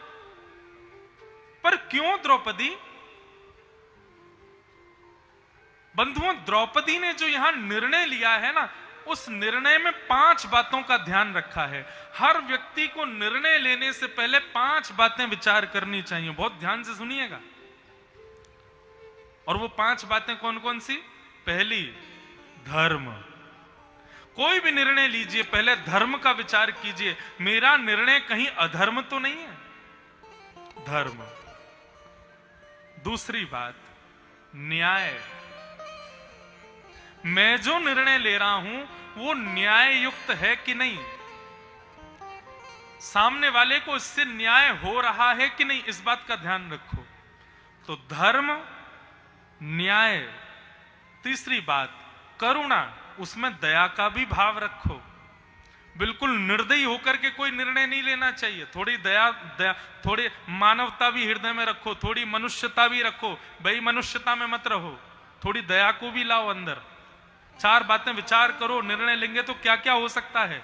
पर क्यों द्रौपदी? बंधुओं, द्रौपदी ने जो यहां निर्णय लिया है ना, उस निर्णय में 5 बातों का ध्यान रखा है। हर व्यक्ति को निर्णय लेने से पहले 5 बातें विचार करनी चाहिए। बहुत ध्यान से सुनिएगा। और वो 5 बातें कौन कौन सी? पहली, धर्म। कोई भी निर्णय लीजिए, पहले धर्म का विचार कीजिए। मेरा निर्णय कहीं अधर्म तो नहीं है? धर्म। दूसरी बात, न्याय। मैं जो निर्णय ले रहा हूं वो न्याय युक्त है कि नहीं, सामने वाले को इससे न्याय हो रहा है कि नहीं, इस बात का ध्यान रखो। तो धर्म, न्याय। तीसरी बात, करुणा। उसमें दया का भी भाव रखो। बिल्कुल निर्दयी होकर के कोई निर्णय नहीं लेना चाहिए। थोड़ी दया, थोड़ी मानवता भी हृदय में रखो, थोड़ी मनुष्यता भी रखो। भाई मनुष्यता में मत रहो, थोड़ी दया को भी लाओ अंदर। 4 बातें विचार करो, निर्णय लेंगे तो क्या क्या हो सकता है।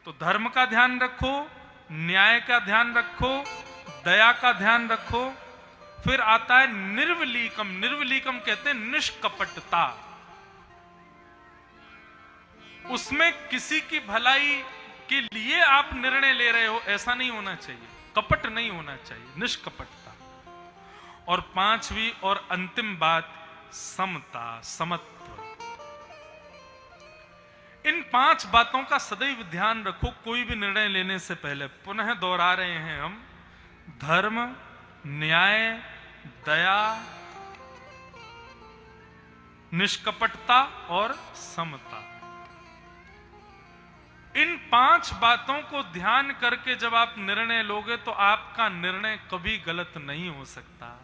तो धर्म का ध्यान रखो, न्याय का ध्यान रखो, दया का ध्यान रखो। फिर आता है निर्विलीकम। निर्विलीकम कहते हैं निष्कपटता। उसमें किसी की भलाई के लिए आप निर्णय ले रहे हो, ऐसा नहीं होना चाहिए। कपट नहीं होना चाहिए, निष्कपटता। और 5वीं और अंतिम बात, समता, समत्व। इन 5 बातों का सदैव ध्यान रखो कोई भी निर्णय लेने से पहले। पुनः दोहरा रहे हैं हम, धर्म, न्याय, दया, निष्कपटता और समता। इन 5 बातों को ध्यान करके जब आप निर्णय लोगे तो आपका निर्णय कभी गलत नहीं हो सकता।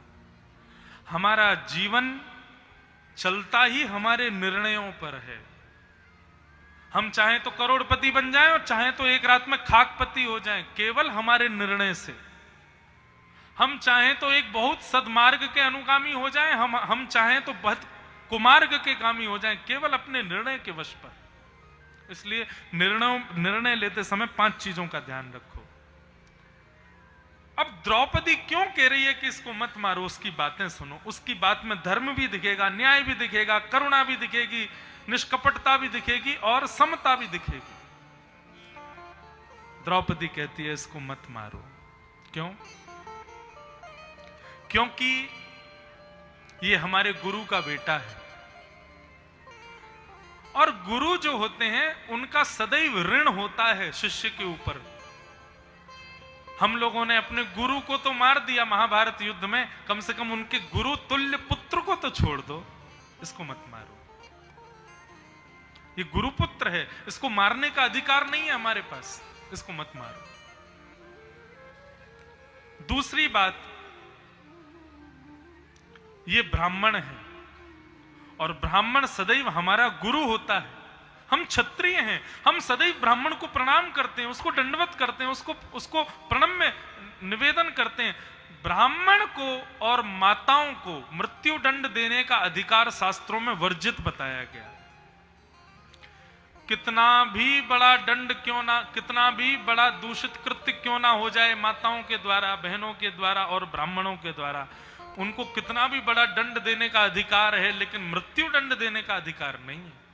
हमारा जीवन चलता ही हमारे निर्णयों पर है। हम चाहें तो करोड़पति बन जाएं और चाहें तो एक रात में खाकपति हो जाएं, केवल हमारे निर्णय से। हम चाहें तो एक बहुत सद्मार्ग के अनुगामी हो जाएं, हम चाहें तो बहुत कुमार्ग के गामी हो जाएं, केवल अपने निर्णय के वश पर। इसलिए निर्णय लेते समय 5 चीजों का ध्यान रखो। अब द्रौपदी क्यों कह रही है कि इसको मत मारो, उसकी बातें सुनो। उसकी बात में धर्म भी दिखेगा, न्याय भी दिखेगा, करुणा भी दिखेगी, निष्कपटता भी दिखेगी और समता भी दिखेगी। द्रौपदी कहती है इसको मत मारो। क्यों? क्योंकि ये हमारे गुरु का बेटा है और गुरु जो होते हैं उनका सदैव ऋण होता है शिष्य के ऊपर। हम लोगों ने अपने गुरु को तो मार दिया महाभारत युद्ध में, कम से कम उनके गुरु तुल्य पुत्र को तो छोड़ दो। इसको मत मारो, ये गुरुपुत्र है, इसको मारने का अधिकार नहीं है हमारे पास, इसको मत मारो। दूसरी बात, ये ब्राह्मण है और ब्राह्मण सदैव हमारा गुरु होता है। हम क्षत्रिय हैं, हम सदैव ब्राह्मण को प्रणाम करते हैं, उसको दंडवत करते हैं, उसको प्रणम्य निवेदन करते हैं। ब्राह्मण को और माताओं को मृत्यु दंड देने का अधिकार शास्त्रों में वर्जित बताया गया। कितना भी बड़ा दंड क्यों ना, कितना भी बड़ा दूषित कृत्य क्यों ना हो जाए माताओं के द्वारा, बहनों के द्वारा और ब्राह्मणों के द्वारा, उनको कितना भी बड़ा दंड देने का अधिकार है, लेकिन मृत्यु दंड देने का अधिकार नहीं है।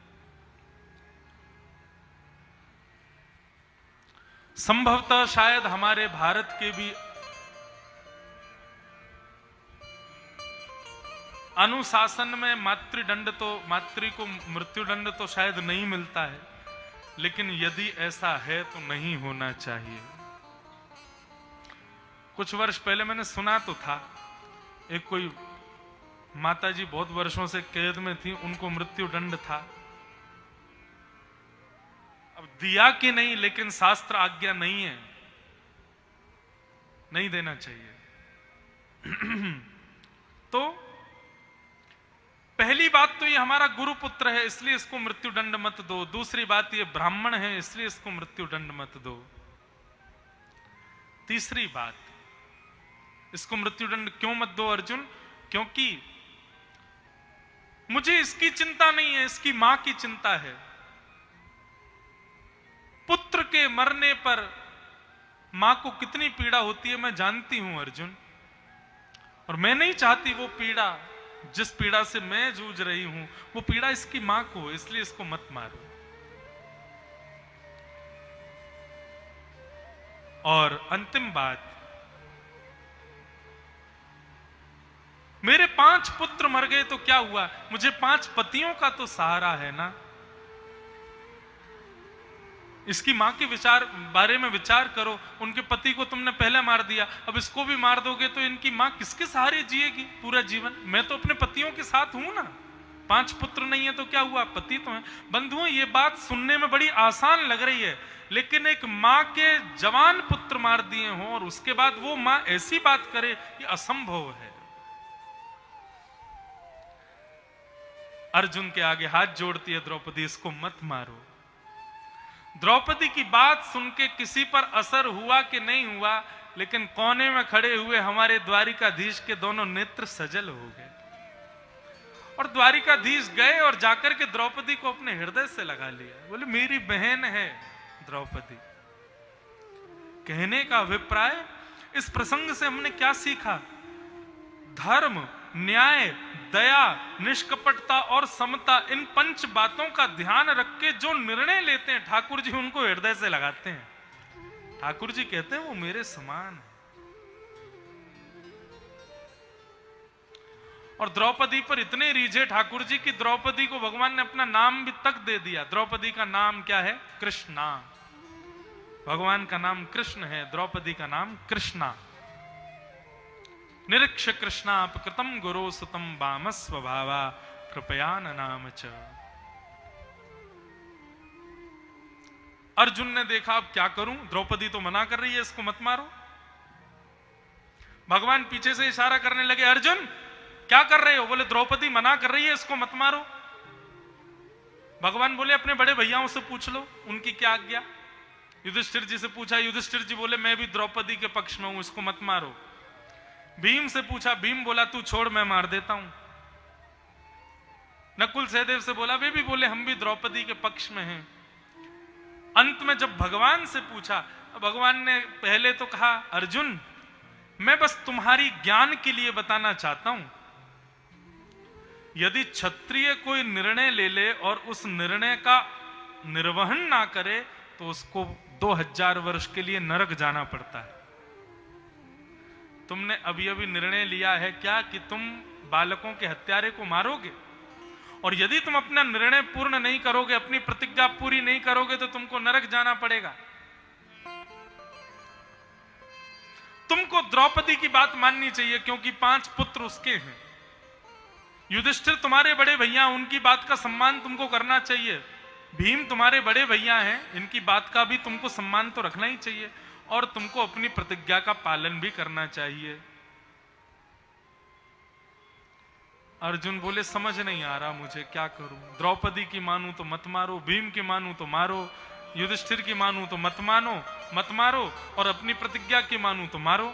संभवतः शायद हमारे भारत के भी अनुशासन में मातृदंड तो, मातृ को मृत्युदंड तो शायद नहीं मिलता है, लेकिन यदि ऐसा है तो नहीं होना चाहिए। कुछ वर्ष पहले मैंने सुना तो था, एक कोई माताजी बहुत वर्षों से कैद में थी, उनको मृत्युदंड था। अब दिया कि नहीं, लेकिन शास्त्र आज्ञा नहीं है, नहीं देना चाहिए। तो पहली बात तो ये हमारा गुरुपुत्र है, इसलिए इसको मृत्युदंड मत दो। दूसरी बात ये ब्राह्मण है, इसलिए इसको मृत्युदंड मत दो। तीसरी बात, इसको मृत्युदंड क्यों मत दो अर्जुन? क्योंकि मुझे इसकी चिंता नहीं है, इसकी मां की चिंता है। पुत्र के मरने पर मां को कितनी पीड़ा होती है मैं जानती हूं अर्जुन, और मैं नहीं चाहती वो पीड़ा, जिस पीड़ा से मैं जूझ रही हूं, वो पीड़ा इसकी मां को, इसलिए इसको मत मारो। और अंतिम बात, मेरे 5 पुत्र मर गए तो क्या हुआ, मुझे 5 पतियों का तो सहारा है ना। इसकी मां के विचार बारे में विचार करो, उनके पति को तुमने पहले मार दिया, अब इसको भी मार दोगे तो इनकी मां किसके सहारे जिएगी पूरा जीवन? मैं तो अपने पतियों के साथ हूं ना। 5 पुत्र नहीं है तो क्या हुआ, पति तो है। बंधुओं, ये बात सुनने में बड़ी आसान लग रही है, लेकिन एक मां के जवान पुत्र मार दिए हों और उसके बाद वो मां ऐसी बात करे, ये असंभव है। अर्जुन के आगे हाथ जोड़ती है द्रौपदी, इसको मत मारो। द्रौपदी की बात सुन के किसी पर असर हुआ कि नहीं हुआ, लेकिन कोने में खड़े हुए हमारे द्वारिकाधीश के दोनों नेत्र सजल हो गए। और द्वारिकाधीश गए और जाकर के द्रौपदी को अपने हृदय से लगा लिया। बोले मेरी बहन है द्रौपदी। कहने का अभिप्राय, इस प्रसंग से हमने क्या सीखा? धर्म, न्याय, दया, निष्कपटता और समता, इन 5 बातों का ध्यान रख के जो निर्णय लेते हैं ठाकुर जी, उनको हृदय से लगाते हैं। ठाकुर जी कहते हैं वो मेरे समान है। और द्रौपदी पर इतने रीझे ठाकुर जी कि द्रौपदी को भगवान ने अपना नाम भी तक दे दिया। द्रौपदी का नाम क्या है? कृष्णा। भगवान का नाम कृष्ण है, द्रौपदी का नाम कृष्णा। निरीक्ष कृष्णापकृतम गुरो सुतम वाम स्वभावा कृपया नाम च। अर्जुन ने देखा अब क्या करूं, द्रौपदी तो मना कर रही है इसको मत मारो। भगवान पीछे से इशारा करने लगे, अर्जुन क्या कर रहे हो? बोले द्रौपदी मना कर रही है इसको मत मारो। भगवान बोले अपने बड़े भैयाओं से पूछ लो उनकी क्या आज्ञा। युधिष्ठिर जी से पूछा, युधिष्ठिर जी बोले मैं भी द्रौपदी के पक्ष में हूं, इसको मत मारो। भीम से पूछा, भीम बोला तू छोड़ मैं मार देता हूं। नकुल सहदेव से बोला, वे भी बोले हम भी द्रौपदी के पक्ष में हैं। अंत में जब भगवान से पूछा, भगवान ने पहले तो कहा अर्जुन मैं बस तुम्हारी ज्ञान के लिए बताना चाहता हूं, यदि क्षत्रिय कोई निर्णय ले ले और उस निर्णय का निर्वहन ना करे तो उसको 2000 वर्ष के लिए नरक जाना पड़ता है। तुमने अभी अभी निर्णय लिया है क्या कि तुम बालकों के हत्यारे को मारोगे? और यदि तुम अपना निर्णय पूर्ण नहीं करोगे, अपनी प्रतिज्ञा पूरी नहीं करोगे तो तुमको नरक जाना पड़ेगा। तुमको द्रौपदी की बात माननी चाहिए क्योंकि 5 पुत्र उसके हैं। युधिष्ठिर तुम्हारे बड़े भैया, उनकी बात का सम्मान तुमको करना चाहिए। भीम तुम्हारे बड़े भैया हैं, इनकी बात का भी तुमको सम्मान तो रखना ही चाहिए। और तुमको अपनी प्रतिज्ञा का पालन भी करना चाहिए। अर्जुन बोले समझ नहीं आ रहा मुझे, क्या करूं? द्रौपदी की मानूं तो मत मारो, भीम की मानूं तो मारो, युधिष्ठिर की मानूं तो मत मानो, मत मारो, और अपनी प्रतिज्ञा की मानूं तो मारो।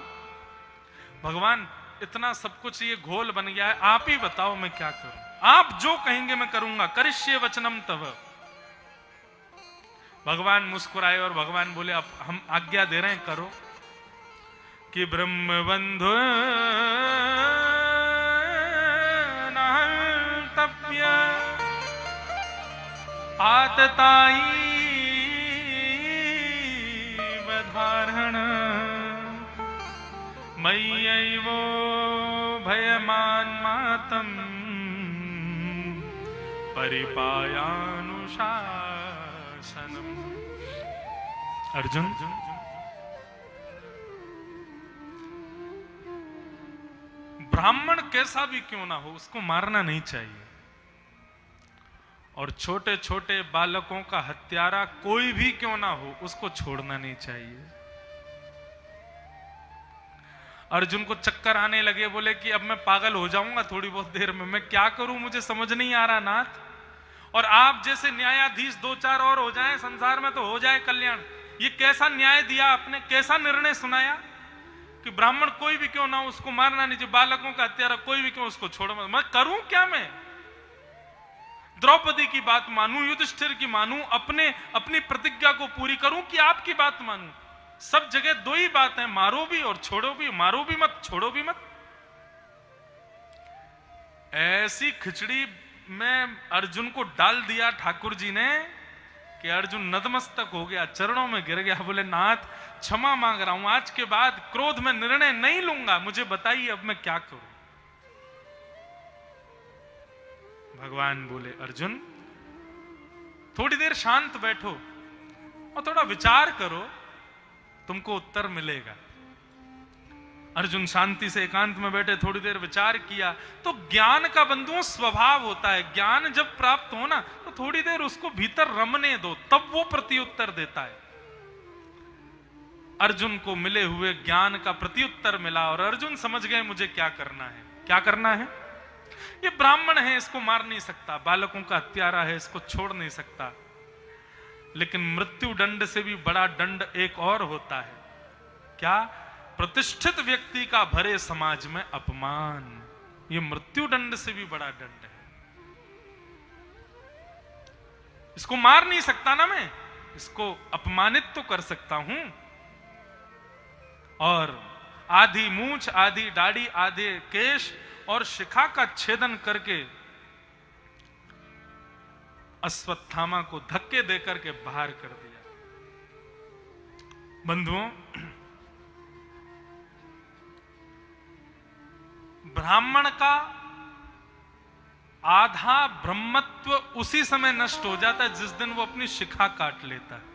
भगवान इतना सब कुछ ये घोल बन गया है, आप ही बताओ मैं क्या करूं? आप जो कहेंगे मैं करूंगा, करिष्ये वचनम तव। भगवान मुस्कुराए और भगवान बोले अब हम आज्ञा दे रहे हैं, करो। कि ब्रह्म बंधु नाहंतव्य आतताई वधारण मय्यैवो भयमान्मातम् परिपायानुशासनम्। अर्जुन, ब्राह्मण कैसा भी क्यों ना हो उसको मारना नहीं चाहिए, और छोटे छोटे बालकों का हत्यारा कोई भी क्यों ना हो उसको छोड़ना नहीं चाहिए। अर्जुन को चक्कर आने लगे, बोले कि अब मैं पागल हो जाऊंगा थोड़ी बहुत देर में, मैं क्या करूं, मुझे समझ नहीं आ रहा नाथ। और आप जैसे न्यायाधीश 2-4 और हो जाएं संसार में तो हो जाए कल्याण। ये कैसा न्याय दिया आपने, कैसा निर्णय सुनाया कि ब्राह्मण कोई भी क्यों ना हो उसको मारना नहीं चाहिए, बालकों का हत्यारा कोई भी क्यों उसको छोड़ो। मैं करूं क्या? मैं द्रौपदी की बात मानूं, युधिष्ठिर की मानूं, अपनी प्रतिज्ञा को पूरी करूं कि आपकी बात मानूं? सब जगह दो ही बात है, मारो भी और छोड़ो भी, मारो भी मत छोड़ो भी मत। ऐसी खिचड़ी में अर्जुन को डाल दिया ठाकुर जी ने कि अर्जुन नतमस्तक हो गया, चरणों में गिर गया, बोले नाथ क्षमा मांग रहा हूं, आज के बाद क्रोध में निर्णय नहीं लूंगा, मुझे बताइए अब मैं क्या करूं। भगवान बोले अर्जुन थोड़ी देर शांत बैठो और थोड़ा विचार करो, तुमको उत्तर मिलेगा। अर्जुन शांति से एकांत में बैठे, थोड़ी देर विचार किया। तो ज्ञान का बंधुओं स्वभाव होता है, ज्ञान जब प्राप्त हो ना तो थोड़ी देर उसको भीतर रमने दो, तब वो प्रत्युत्तर देता है। अर्जुन को मिले हुए ज्ञान का प्रत्युत्तर मिला और अर्जुन समझ गए मुझे क्या करना है। क्या करना है? ये ब्राह्मण है, इसको मार नहीं सकता, बालकों का हत्यारा है, इसको छोड़ नहीं सकता, लेकिन मृत्यु दंड से भी बड़ा दंड एक और होता है। क्या? प्रतिष्ठित व्यक्ति का भरे समाज में अपमान। ये मृत्यु दंड से भी बड़ा दंड है। इसको मार नहीं सकता ना मैं, इसको अपमानित तो कर सकता हूं। और आधी मूंछ, आधी दाढ़ी, आधे केश और शिखा का छेदन करके अश्वत्थामा को धक्के देकर के बाहर कर दिया। बंधुओं, ब्राह्मण का आधा ब्रह्मत्व उसी समय नष्ट हो जाता है जिस दिन वो अपनी शिखा काट लेता है,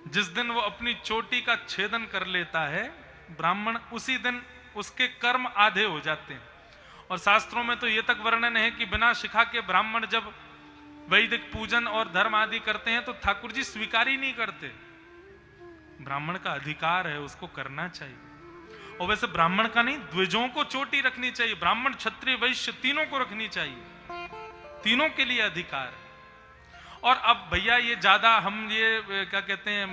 जिस दिन वो अपनी चोटी का छेदन कर लेता है ब्राह्मण, उसी दिन उसके कर्म आधे हो जाते हैं। और शास्त्रों में तो यह तक वर्णन है कि बिना शिखा के ब्राह्मण जब वैदिक पूजन और धर्म आदि करते हैं तो ठाकुर जी स्वीकार ही नहीं करते। ब्राह्मण का अधिकार है, उसको करना चाहिए। और वैसे ब्राह्मण का नहीं, द्विजों को चोटी रखनी चाहिए, ब्राह्मण क्षत्रिय वैश्य तीनों को रखनी चाहिए, तीनों के लिए अधिकार है। और अब भैया ये ज्यादा हम ये क्या कहते हैं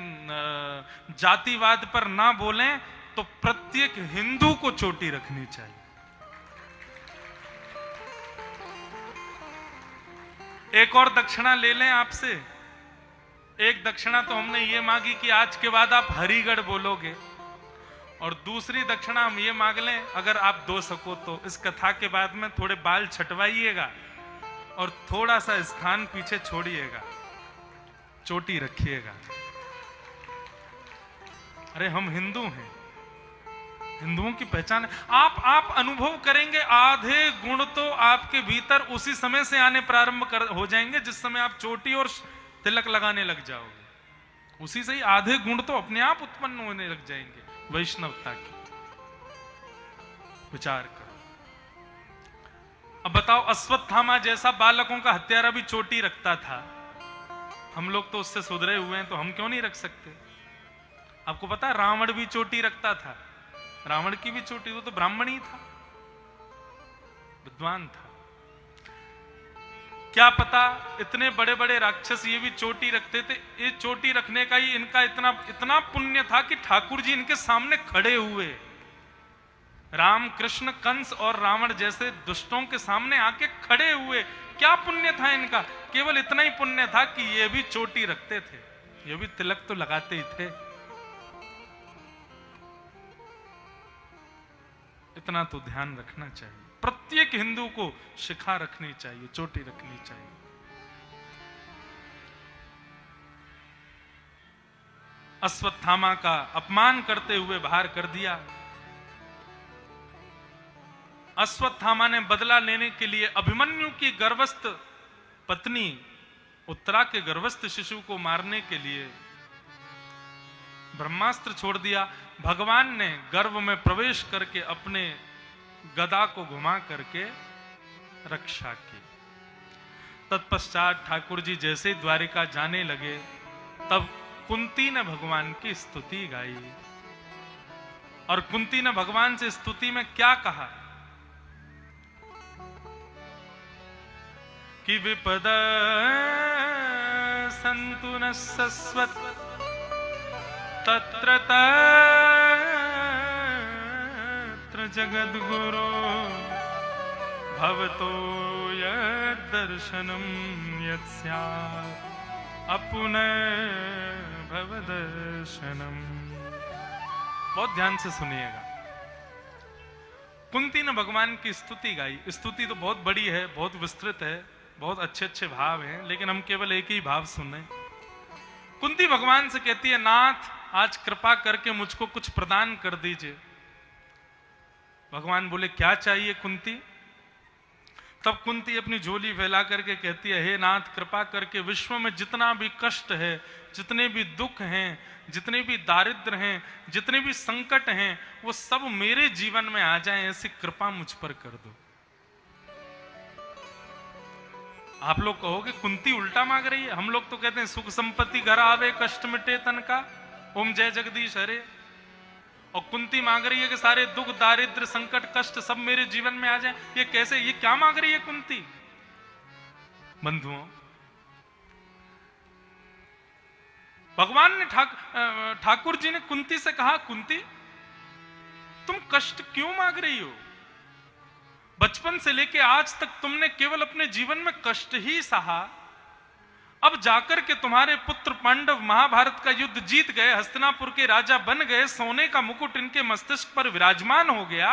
जातिवाद पर ना बोलें तो प्रत्येक हिंदू को चोटी रखनी चाहिए। एक और दक्षिणा ले लें आपसे। एक दक्षिणा तो हमने ये मांगी कि आज के बाद आप हरिगढ़ बोलोगे, और दूसरी दक्षिणा हम ये मांग लें अगर आप दो सको तो इस कथा के बाद में थोड़े बाल छटवाइएगा और थोड़ा सा स्थान पीछे छोड़िएगा, चोटी रखिएगा। अरे हम हिंदू हैं, हिंदुओं की पहचान है। आप अनुभव करेंगे आधे गुण तो आपके भीतर उसी समय से आने प्रारंभ हो जाएंगे जिस समय आप चोटी और तिलक लगाने लग जाओगे। उसी से ही आधे गुण तो अपने आप उत्पन्न होने लग जाएंगे वैष्णवता की। विचार करो। अब बताओ, अश्वत्थामा जैसा बालकों का हत्यारा भी चोटी रखता था, हम लोग तो उससे सुधरे हुए हैं तो हम क्यों नहीं रख सकते? आपको पता है रावण भी चोटी रखता था, रावण की भी चोटी, वो तो ब्राह्मण ही था। विद्वान था। क्या पता इतने बड़े बड़े राक्षस ये भी चोटी रखते थे, ये चोटी रखने का ही इनका इतना इतना पुण्य था कि ठाकुर जी इनके सामने खड़े हुए। राम कृष्ण कंस और रावण जैसे दुष्टों के सामने आके खड़े हुए। क्या पुण्य था इनका? केवल इतना ही पुण्य था कि ये भी चोटी रखते थे, ये भी तिलक तो लगाते ही थे। इतना तो ध्यान रखना चाहिए। प्रत्येक हिंदू को शिखा रखनी चाहिए, चोटी रखनी चाहिए। अश्वत्थामा का अपमान करते हुए बाहर कर दिया। अश्वत्थामा ने बदला लेने के लिए अभिमन्यु की गर्भस्थ पत्नी उत्तरा के गर्भस्थ शिशु को मारने के लिए ब्रह्मास्त्र छोड़ दिया। भगवान ने गर्भ में प्रवेश करके अपने गदा को घुमा करके रक्षा की। तत्पश्चात ठाकुर जी जैसे द्वारिका जाने लगे, तब कुंती ने भगवान की स्तुति गाई। और कुंती ने भगवान से स्तुति में क्या कहा कि विपद संतु न सस्वत तत्र तत्र जगद्गुरो भवतो यद्दर्शनम यत्स्यात् अपुनः भवदर्शनम। बहुत ध्यान से सुनिएगा। कुंती ने भगवान की स्तुति गाई। स्तुति तो बहुत बड़ी है, बहुत विस्तृत है, बहुत अच्छे अच्छे भाव हैं, लेकिन हम केवल एक ही भाव सुने। कुंती भगवान से कहती है, नाथ आज कृपा करके मुझको कुछ प्रदान कर दीजिए। भगवान बोले, क्या चाहिए कुंती? तब कुंती अपनी झोली फैला करके कहती है, हे नाथ कृपा करके विश्व में जितना भी कष्ट है, जितने भी दुख हैं, जितने भी दारिद्र हैं, जितने भी संकट हैं, वो सब मेरे जीवन में आ जाएं, ऐसी कृपा मुझ पर कर दो। आप लोग कहोगे कुंती उल्टा मांग रही है। हम लोग तो कहते हैं सुख संपत्ति घर आवे कष्ट मिटे तन का, ओम जय जगदीश हरे। और कुंती मांग रही है कि सारे दुख दारिद्र संकट कष्ट सब मेरे जीवन में आ जाए। ये कैसे, ये क्या मांग रही है कुंती? बंधुओं, भगवान ने ठाकुर जी ने कुंती से कहा, कुंती तुम कष्ट क्यों मांग रही हो? बचपन से लेके आज तक तुमने केवल अपने जीवन में कष्ट ही सहा। अब जाकर के तुम्हारे पुत्र पांडव महाभारत का युद्ध जीत गए, हस्तिनापुर के राजा बन गए, सोने का मुकुट इनके मस्तिष्क पर विराजमान हो गया।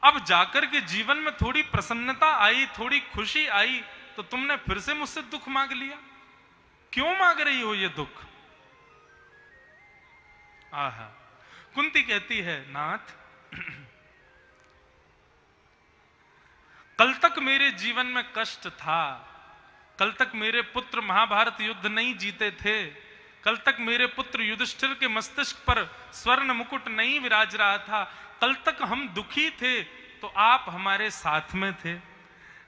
अब जाकर के जीवन में थोड़ी प्रसन्नता आई, थोड़ी खुशी आई, तो तुमने फिर से मुझसे दुख मांग लिया। क्यों मांग रही हो ये दुख? आहा। कुंती कहती है, नाथ कल तक मेरे जीवन में कष्ट था, कल तक मेरे पुत्र महाभारत युद्ध नहीं जीते थे, कल तक मेरे पुत्र युधिष्ठिर के मस्तिष्क पर स्वर्ण मुकुट नहीं विराज रहा था, कल तक हम दुखी थे तो आप हमारे साथ में थे।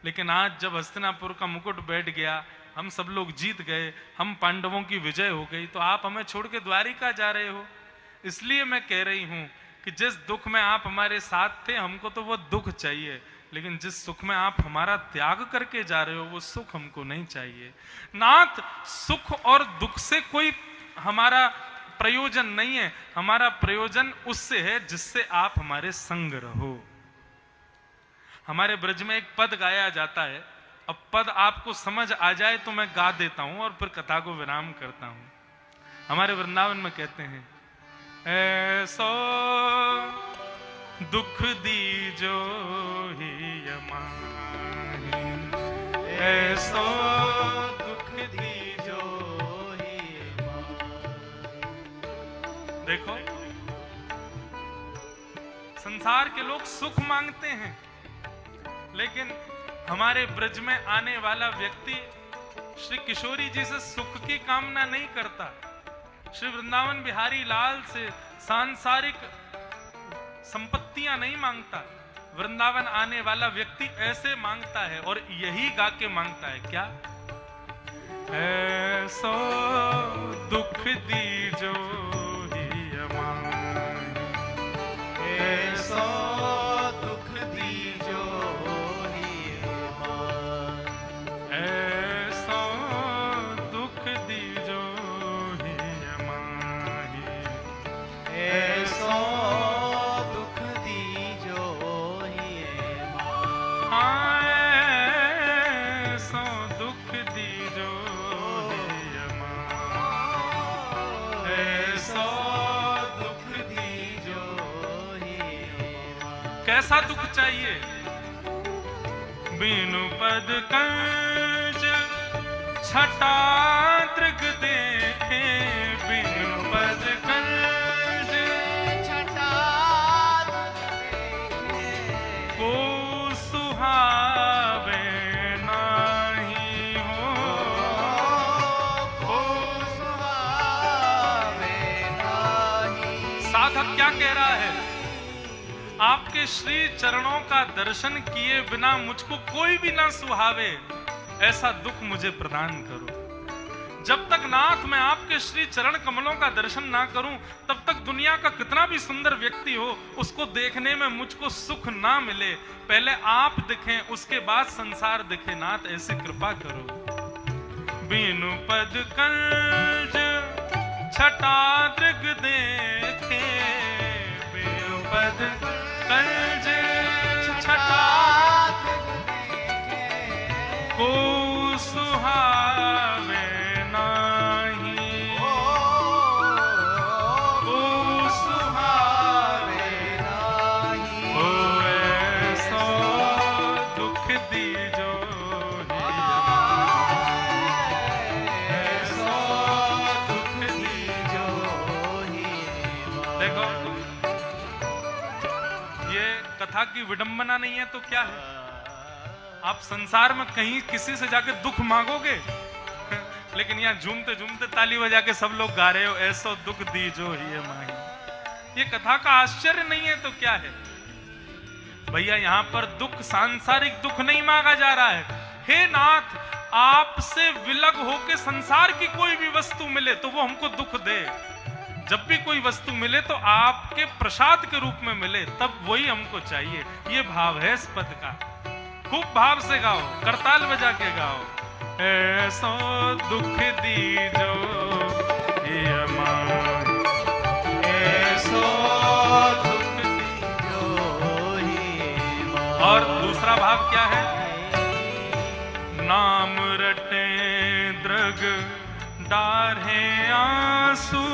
लेकिन आज जब हस्तिनापुर का मुकुट बैठ गया, हम सब लोग जीत गए, हम पांडवों की विजय हो गई, तो आप हमें छोड़ के द्वारिका जा रहे हो। इसलिए मैं कह रही हूं कि जिस दुख में आप हमारे साथ थे, हमको तो वो दुख चाहिए, लेकिन जिस सुख में आप हमारा त्याग करके जा रहे हो, वो सुख हमको नहीं चाहिए। नाथ सुख और दुख से कोई हमारा प्रयोजन नहीं है, हमारा प्रयोजन उससे है जिससे आप हमारे संग रहो। हमारे ब्रज में एक पद गाया जाता है, अब पद आपको समझ आ जाए तो मैं गा देता हूं और फिर कथा को विराम करता हूं। हमारे वृंदावन में कहते हैं, ऐसो दुख दीजो ही यमाही, ऐसो दुख दीजो ही यमाही। देखो, संसार के लोग सुख मांगते हैं, लेकिन हमारे ब्रज में आने वाला व्यक्ति श्री किशोरी जी से सुख की कामना नहीं करता, श्री वृंदावन बिहारी लाल से सांसारिक संपत्तियां नहीं मांगता। वृंदावन आने वाला व्यक्ति ऐसे मांगता है, और यही गा के मांगता है, क्या? ऐसो दुख दीजो ही यमाही, ऐसो दुख दीजो कैसा दुख चाहिए? बिनु पद कंज छटा दृग देखे, बिनु पद कंज छटा देखे, को सुहावे नाही हो, को सुहावे नाही। साधक क्या कह रहा है? आपके श्री चरणों का दर्शन किए बिना मुझको कोई भी ना सुहावे, ऐसा दुख मुझे प्रदान करो। जब तक नाथ मैं आपके श्री चरण कमलों का दर्शन ना करूं, तब तक दुनिया का कितना भी सुंदर व्यक्ति हो, उसको देखने में मुझको सुख ना मिले। पहले आप दिखें, उसके बाद संसार दिखे। नाथ ऐसी कृपा करो। बिनु पद कंज छटा दृग देखे, बिनु पद कंज छटा को सुहावे नाही, को सुहावे नाही। हो ऐसो दुख दीजो, ऐसो दुख दीजो। देखो, ये कथा की विडंबना नहीं है तो क्या है? आप संसार में कहीं किसी से जाके दुख मांगोगे, लेकिन यहाँ झूमते झूमते ताली बजा के सब लोग गा रहे हो, ऐसो दुख दीजो ही माही। ये कथा का आश्चर्य नहीं है तो क्या है? भैया यहाँ पर दुख, सांसारिक दुख नहीं मांगा जा रहा है। हे नाथ, आपसे विलग होके संसार की कोई भी वस्तु मिले तो वो हमको दुख दे। जब भी कोई वस्तु मिले तो आपके प्रसाद के रूप में मिले, तब वही हमको चाहिए। ये भाव है इस पद का। खूब भाव से गाओ, करताल बजा के गाओ। ऐसो दुख दीजो ये माही, ऐसो दुख दीजो ये माही। और दूसरा भाव क्या है? नाम रटे दृग डारे आंसू,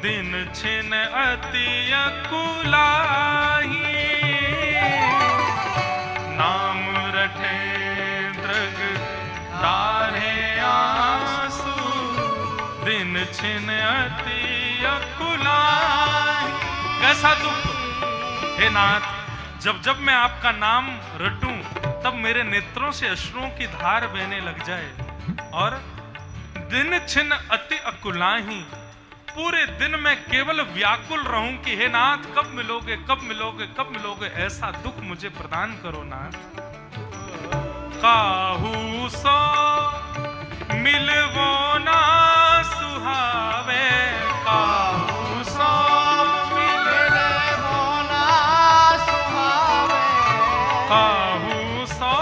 दिन छिन अति अकुलाही। नाम रटे दृग डारे आंसू, दिन छिन अति अकुलाही। कैसा दुख हे नाथ, जब जब मैं आपका नाम रटूं, तब मेरे नेत्रों से अश्रुओं की धार बहने लग जाए, और दिन छिन अति अकुलाही, पूरे दिन मैं केवल व्याकुल रहूं कि हे नाथ कब मिलोगे, कब मिलोगे, कब मिलोगे। ऐसा दुख मुझे प्रदान करो नाथ। काहू सो मिलवो ना सुहावे, काहू सो मिलवो ना सुहावे, काहू सो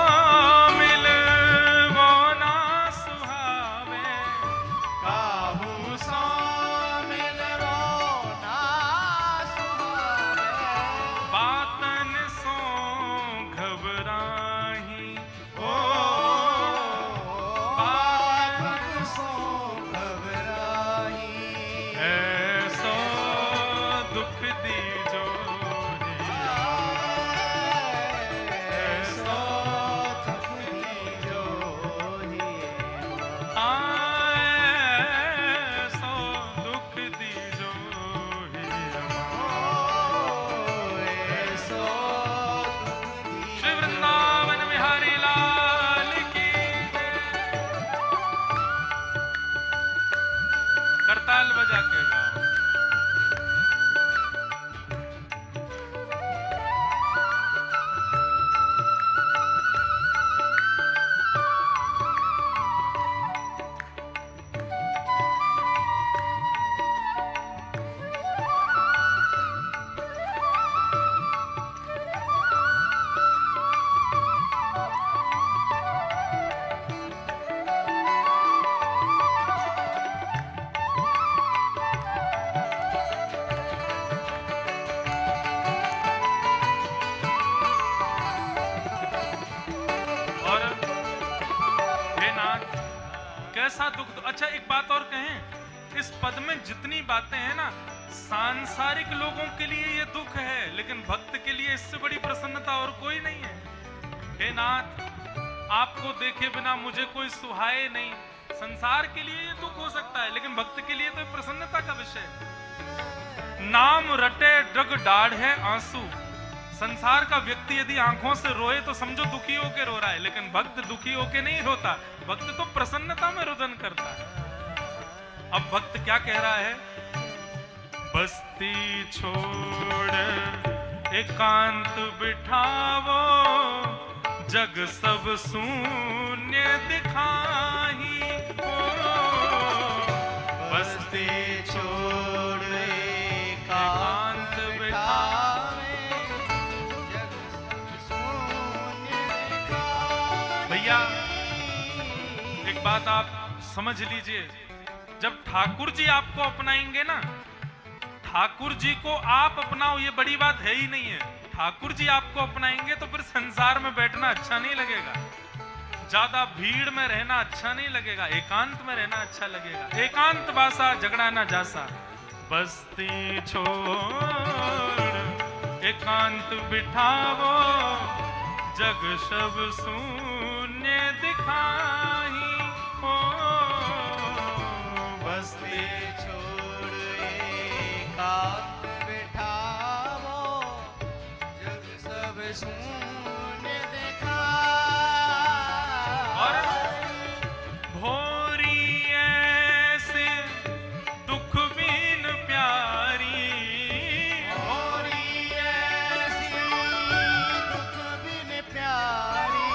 मिलवो ना सुहावे, काहू सो मिलवो ना सुहावे। बातन सो घबराही, ओ बातन सो घबराही। ऐसो दुख दीजो ऐसो दुख दीजो हे ऐसो दुख दीजो ऐसो दुख दीजो। श्री वृंदावन बिहारी लाल की करताल बजा के गाओ। कैसा दुख। अच्छा एक बात और कहें, इस पद में जितनी बातें हैं ना, सांसारिक लोगों के लिए ये दुख है, लेकिन भक्त के लिए इससे बड़ी प्रसन्नता और कोई नहीं है। हे नाथ, आपको देखे बिना मुझे कोई सुहाए नहीं। संसार के लिए ये दुख हो सकता है, लेकिन भक्त के लिए तो प्रसन्नता का विषय है। नाम रटे ड्रग डाढ़ है आंसू। संसार का व्यक्ति यदि आंखों से रोए तो समझो दुखी होके रो रहा है, लेकिन भक्त दुखी होके नहीं रोता। भक्त तो प्रसन्नता में रुदन करता है। अब भक्त क्या कह रहा है? बस्ती छोड़ एकांत बिठावो, जग सब शून्य दिखाही हो। बस्ती छोड़ एकांत बिठावे, जग सब शून्य दिखाही। भैया एक बात आप समझ लीजिए, जब ठाकुर जी आपको अपनाएंगे ना, ठाकुर जी को आप अपनाओ ये बड़ी बात है ही नहीं है। ठाकुर जी आपको अपनाएंगे तो फिर संसार में बैठना अच्छा नहीं लगेगा, ज्यादा भीड़ में रहना अच्छा नहीं लगेगा, एकांत में रहना अच्छा लगेगा। एकांत बासा झगड़ा ना जासा। बस्ती छोड़ एकांत बिठावो, जग सब शून्य दिखाही हो। बस्ती छोड़ एकांत बिठावो, जग सब शून्य दिखाही। और भोरी ऐसे दुख बिन प्यारी, भोरी ऐसी दुख बिन प्यारी,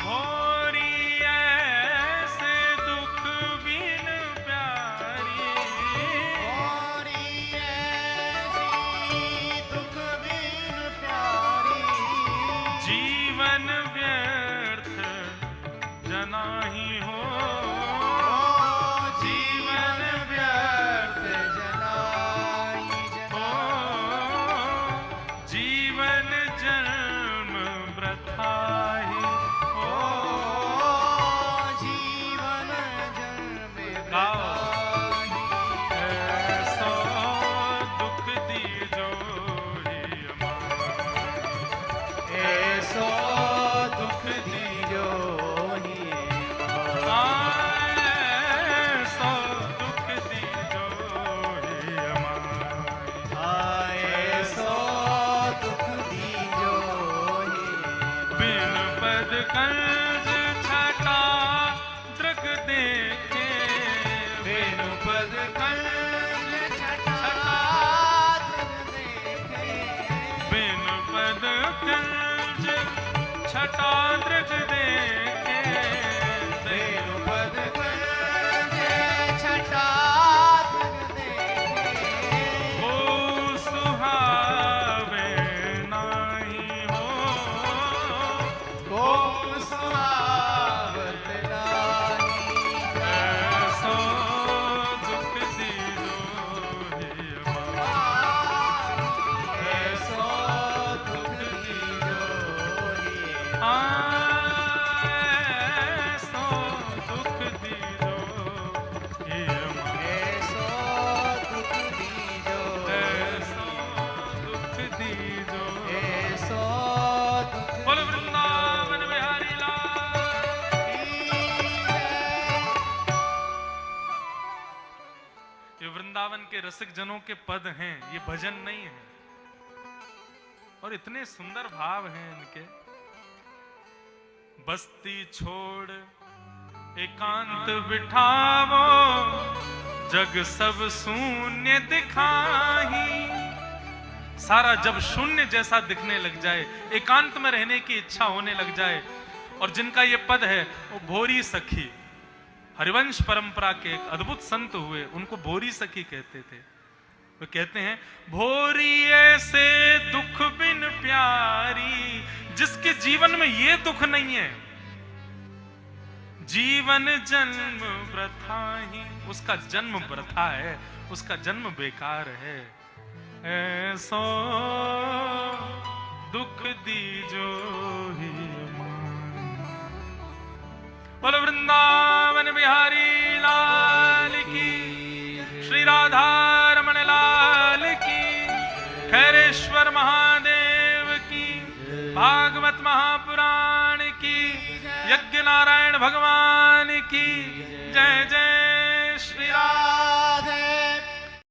भोरी ऐसे दुख बिन प्यारी, भोरी ऐसी दुख बिन प्यारी। जीवन व्यर्थ जना ही हो। जीवन व्यर्थ जनाई हो, जीवन जन्म वृथा ही हो। जीवन जन्म गाओ। वृथा ही। ऐसो दुख दीजो ही अमार, ऐसो दुख दीजो ही ऐसो दुख दीजो ही अमार। ऐसो दुख दीजो ही। बिन पद कंज छटा दृग देखे, बिन पद कंज छटा दृग देखे। बिन पद कंज छटा दृग देखे। बिन पद कंज छटा दृग देखे। ओ सुहावे नाही हो, को सुहावत नाही। ऐसो दुख दीजो ही अमार। ऐसो दुख दीजो ही। ऐसो दुख दीजो ही अमार। ऐसो दुख दीजो ऐसो दुख दीजो। ऐसो दुख बोलो वृंदावन बिहारी लाल। ये वृंदावन के रसिक जनों के पद हैं, ये भजन नहीं है। और इतने सुंदर भाव हैं इनके। बस्ती छोड़ एकांत बिठावो, जग सब शून्य दिखाही। सारा जब शून्य जैसा दिखने लग जाए, एकांत में रहने की इच्छा होने लग जाए, और जिनका ये पद है वो भोरी सखी, हरिवंश परंपरा के एक अद्भुत संत हुए, उनको भोरी सखी कहते थे। वो कहते हैं भोरी ऐसे दुख बिन प्यारी, जिसके जीवन में ये दुख नहीं है, जीवन जन्म वृथा ही, उसका जन्म वृथा है, उसका जन्म बेकार है। ऐसो दुख दीजो ही बोलो वृंदावन बिहारी लाल की, श्री राधा रमण लाल की, खैरेश्वर महादेव भागवत महापुराण की, यज्ञ नारायण भगवान की जय। जय श्री राम।